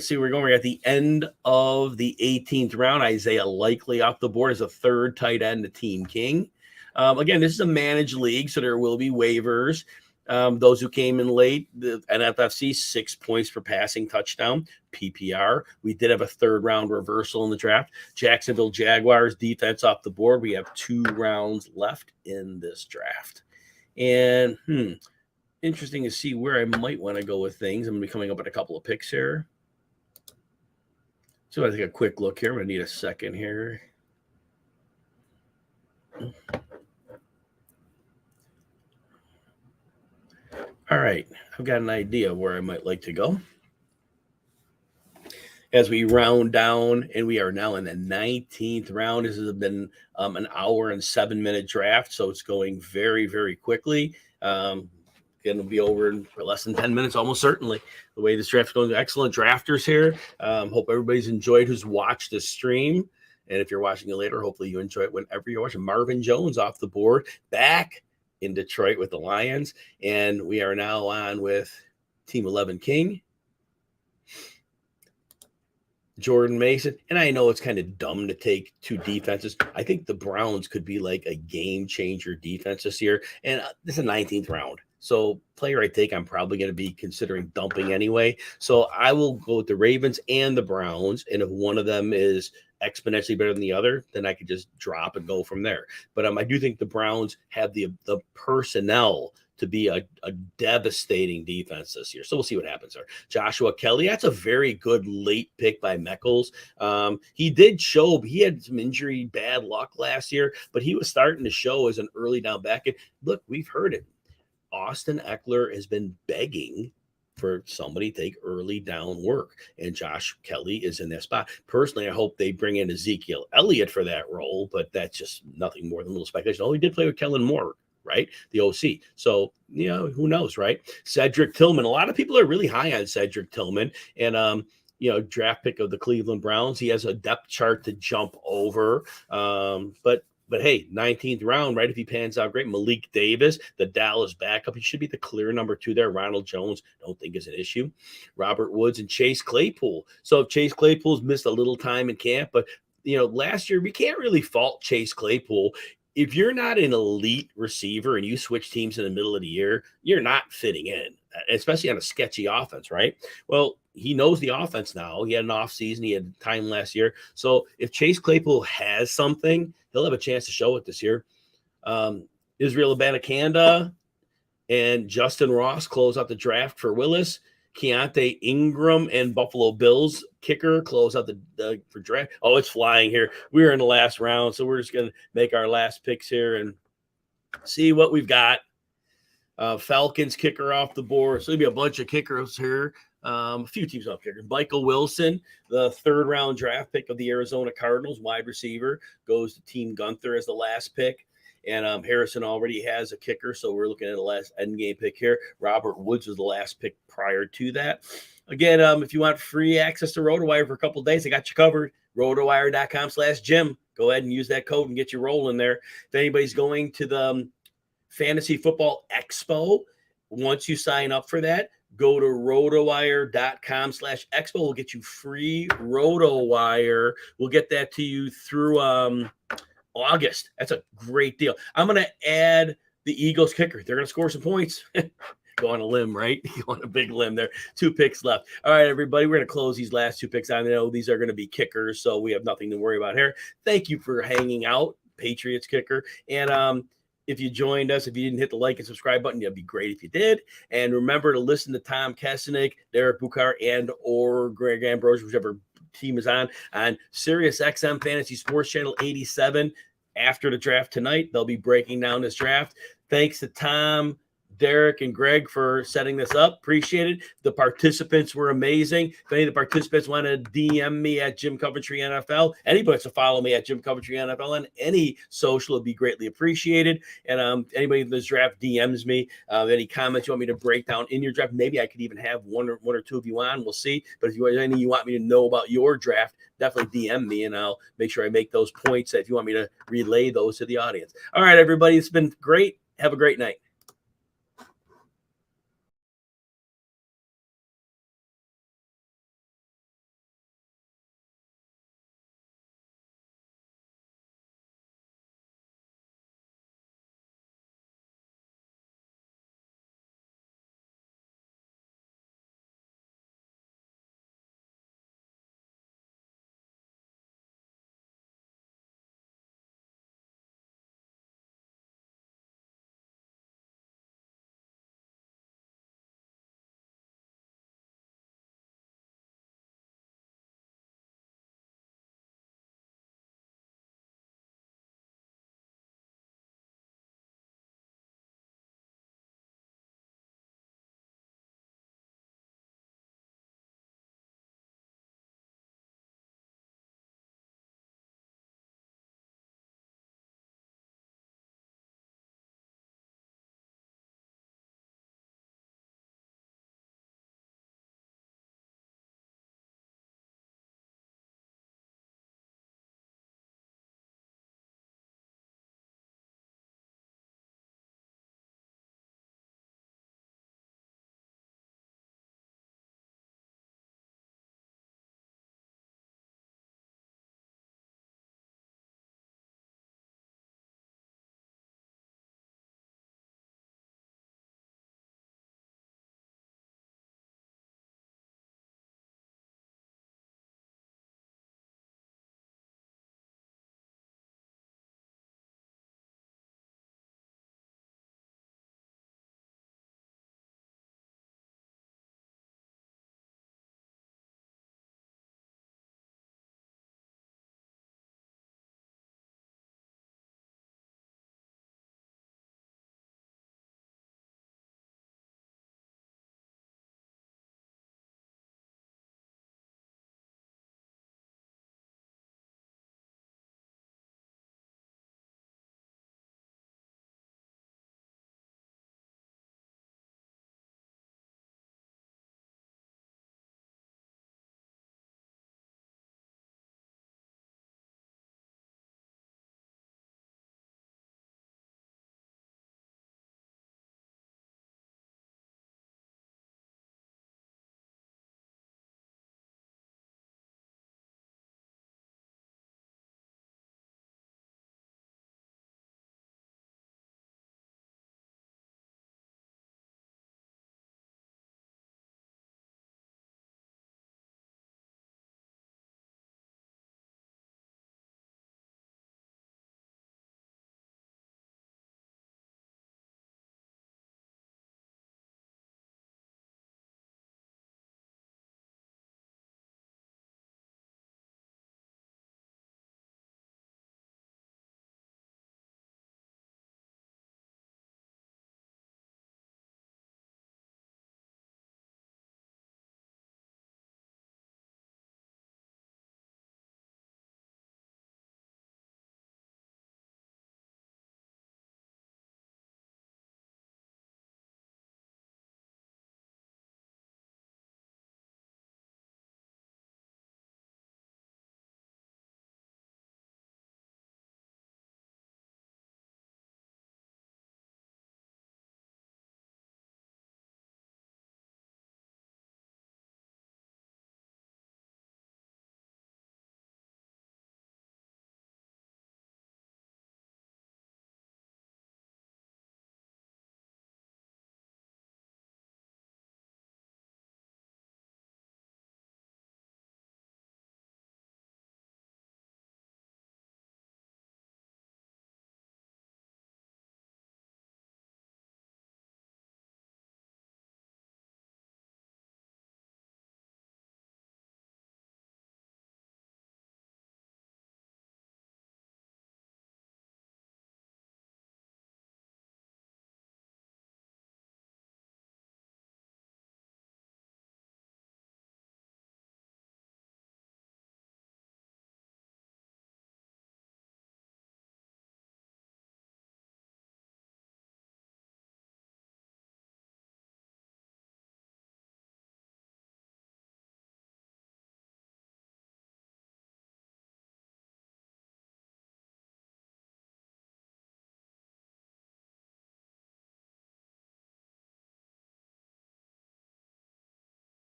See, we're at the end of the 18th round. Isaiah Likely off the board as a 3rd tight end to Team King. Again, this is a managed league, so there will be waivers. Those who came in late, the NFFC, 6 points per passing touchdown, PPR. We did have a 3rd round reversal in the draft. Jacksonville Jaguars defense off the board. We have 2 rounds left in this draft. And interesting to see where I might want to go with things. I'm going to be coming up with a couple of picks here. So I take a quick look here. I'm going to need a second here. All right, I've got an idea of where I might like to go. As we round down, and we are now in the 19th round. This has been an hour and 7-minute draft, so it's going very, very quickly. Going to be over in less than 10 minutes, almost certainly. The way this draft is going, excellent drafters here. Hope everybody's enjoyed who's watched this stream. And if you're watching it later, hopefully you enjoy it whenever you're watching. Marvin Jones off the board, back in Detroit with the Lions. And we are now on with Team 11 King. Jordan Mason. And I know it's kind of dumb to take two defenses. I think the Browns could be like a game changer defense this year. And this is a 19th round. So player I take, I'm probably going to be considering dumping anyway. So I will go with the Ravens and the Browns. And if one of them is exponentially better than the other, then I could just drop and go from there. But I do think the Browns have the personnel to be a devastating defense this year. So we'll see what happens there. Joshua Kelly, that's a very good late pick by Meckles. He did show, he had some injury, bad luck last year, but he was starting to show as an early down back. And look, we've heard it. Austin Eckler has been begging for somebody to take early down work, and Josh Kelly is in that spot. Personally, I hope they bring in Ezekiel Elliott for that role, but that's just nothing more than a little speculation. Oh, he did play with Kellen Moore, right? The OC. So, who knows, right? Cedric Tillman. A lot of people are really high on Cedric Tillman, and draft pick of the Cleveland Browns. He has a depth chart to jump over, But hey, 19th round, right? If he pans out great. Malik Davis, the Dallas backup. He should be the clear number 2 there. Ronald Jones, don't think is an issue. Robert Woods and Chase Claypool. So Chase Claypool's missed a little time in camp, but last year we can't really fault Chase Claypool. If you're not an elite receiver and you switch teams in the middle of the year, you're not fitting in, especially on a sketchy offense, right? Well, he knows the offense now. He had an off season. He had time last year. So if Chase Claypool has something, he'll have a chance to show it this year. Israel Abanikanda and Justin Ross close out the draft for Willis. Keontae Ingram and Buffalo Bills kicker close out the for draft. Oh, it's flying here. We're in the last round, so we're just going to make our last picks here and see what we've got. Falcons kicker off the board. So there'll be a bunch of kickers here. A few teams off kickers. Michael Wilson, the 3rd round draft pick of the Arizona Cardinals, wide receiver, goes to Team Gunther as the last pick. And Harrison already has a kicker, so we're looking at the last end game pick here. Robert Woods was the last pick prior to that. Again, if you want free access to RotoWire for a couple of days, I got you covered. RotoWire.com/Jim. Go ahead and use that code and get you rolling there. If anybody's going to the Fantasy Football Expo, once you sign up for that, go to RotoWire.com/Expo. We'll get you free RotoWire. We'll get that to you through August. That's a great deal. I'm going to add the Eagles kicker. They're going to score some points. Go on a limb, right? Go on a big limb there. 2 picks left. All right, everybody, we're going to close these last 2 picks. I know these are going to be kickers, so we have nothing to worry about here. Thank you for hanging out, Patriots kicker. And if you joined us, if you didn't hit the like and subscribe button, that'd be great if you did. And remember to listen to Tom Kesenick, Derek Bucar, and or Greg Ambrose, whichever team is on SiriusXM Fantasy Sports Channel 87. After the draft tonight, they'll be breaking down this draft. Thanks to Tom, Derek, and Greg for setting this up. Appreciate it. The participants were amazing. If any of the participants want to DM me at Jim Coventry NFL, anybody wants to follow me at Jim Coventry NFL on any social would be greatly appreciated. And anybody in this draft DMs me, any comments you want me to break down in your draft, maybe I could even have one or two of you on. We'll see. But if you have anything you want me to know about your draft, definitely DM me, and I'll make sure I make those points if you want me to relay those to the audience. All right, everybody, it's been great. Have a great night.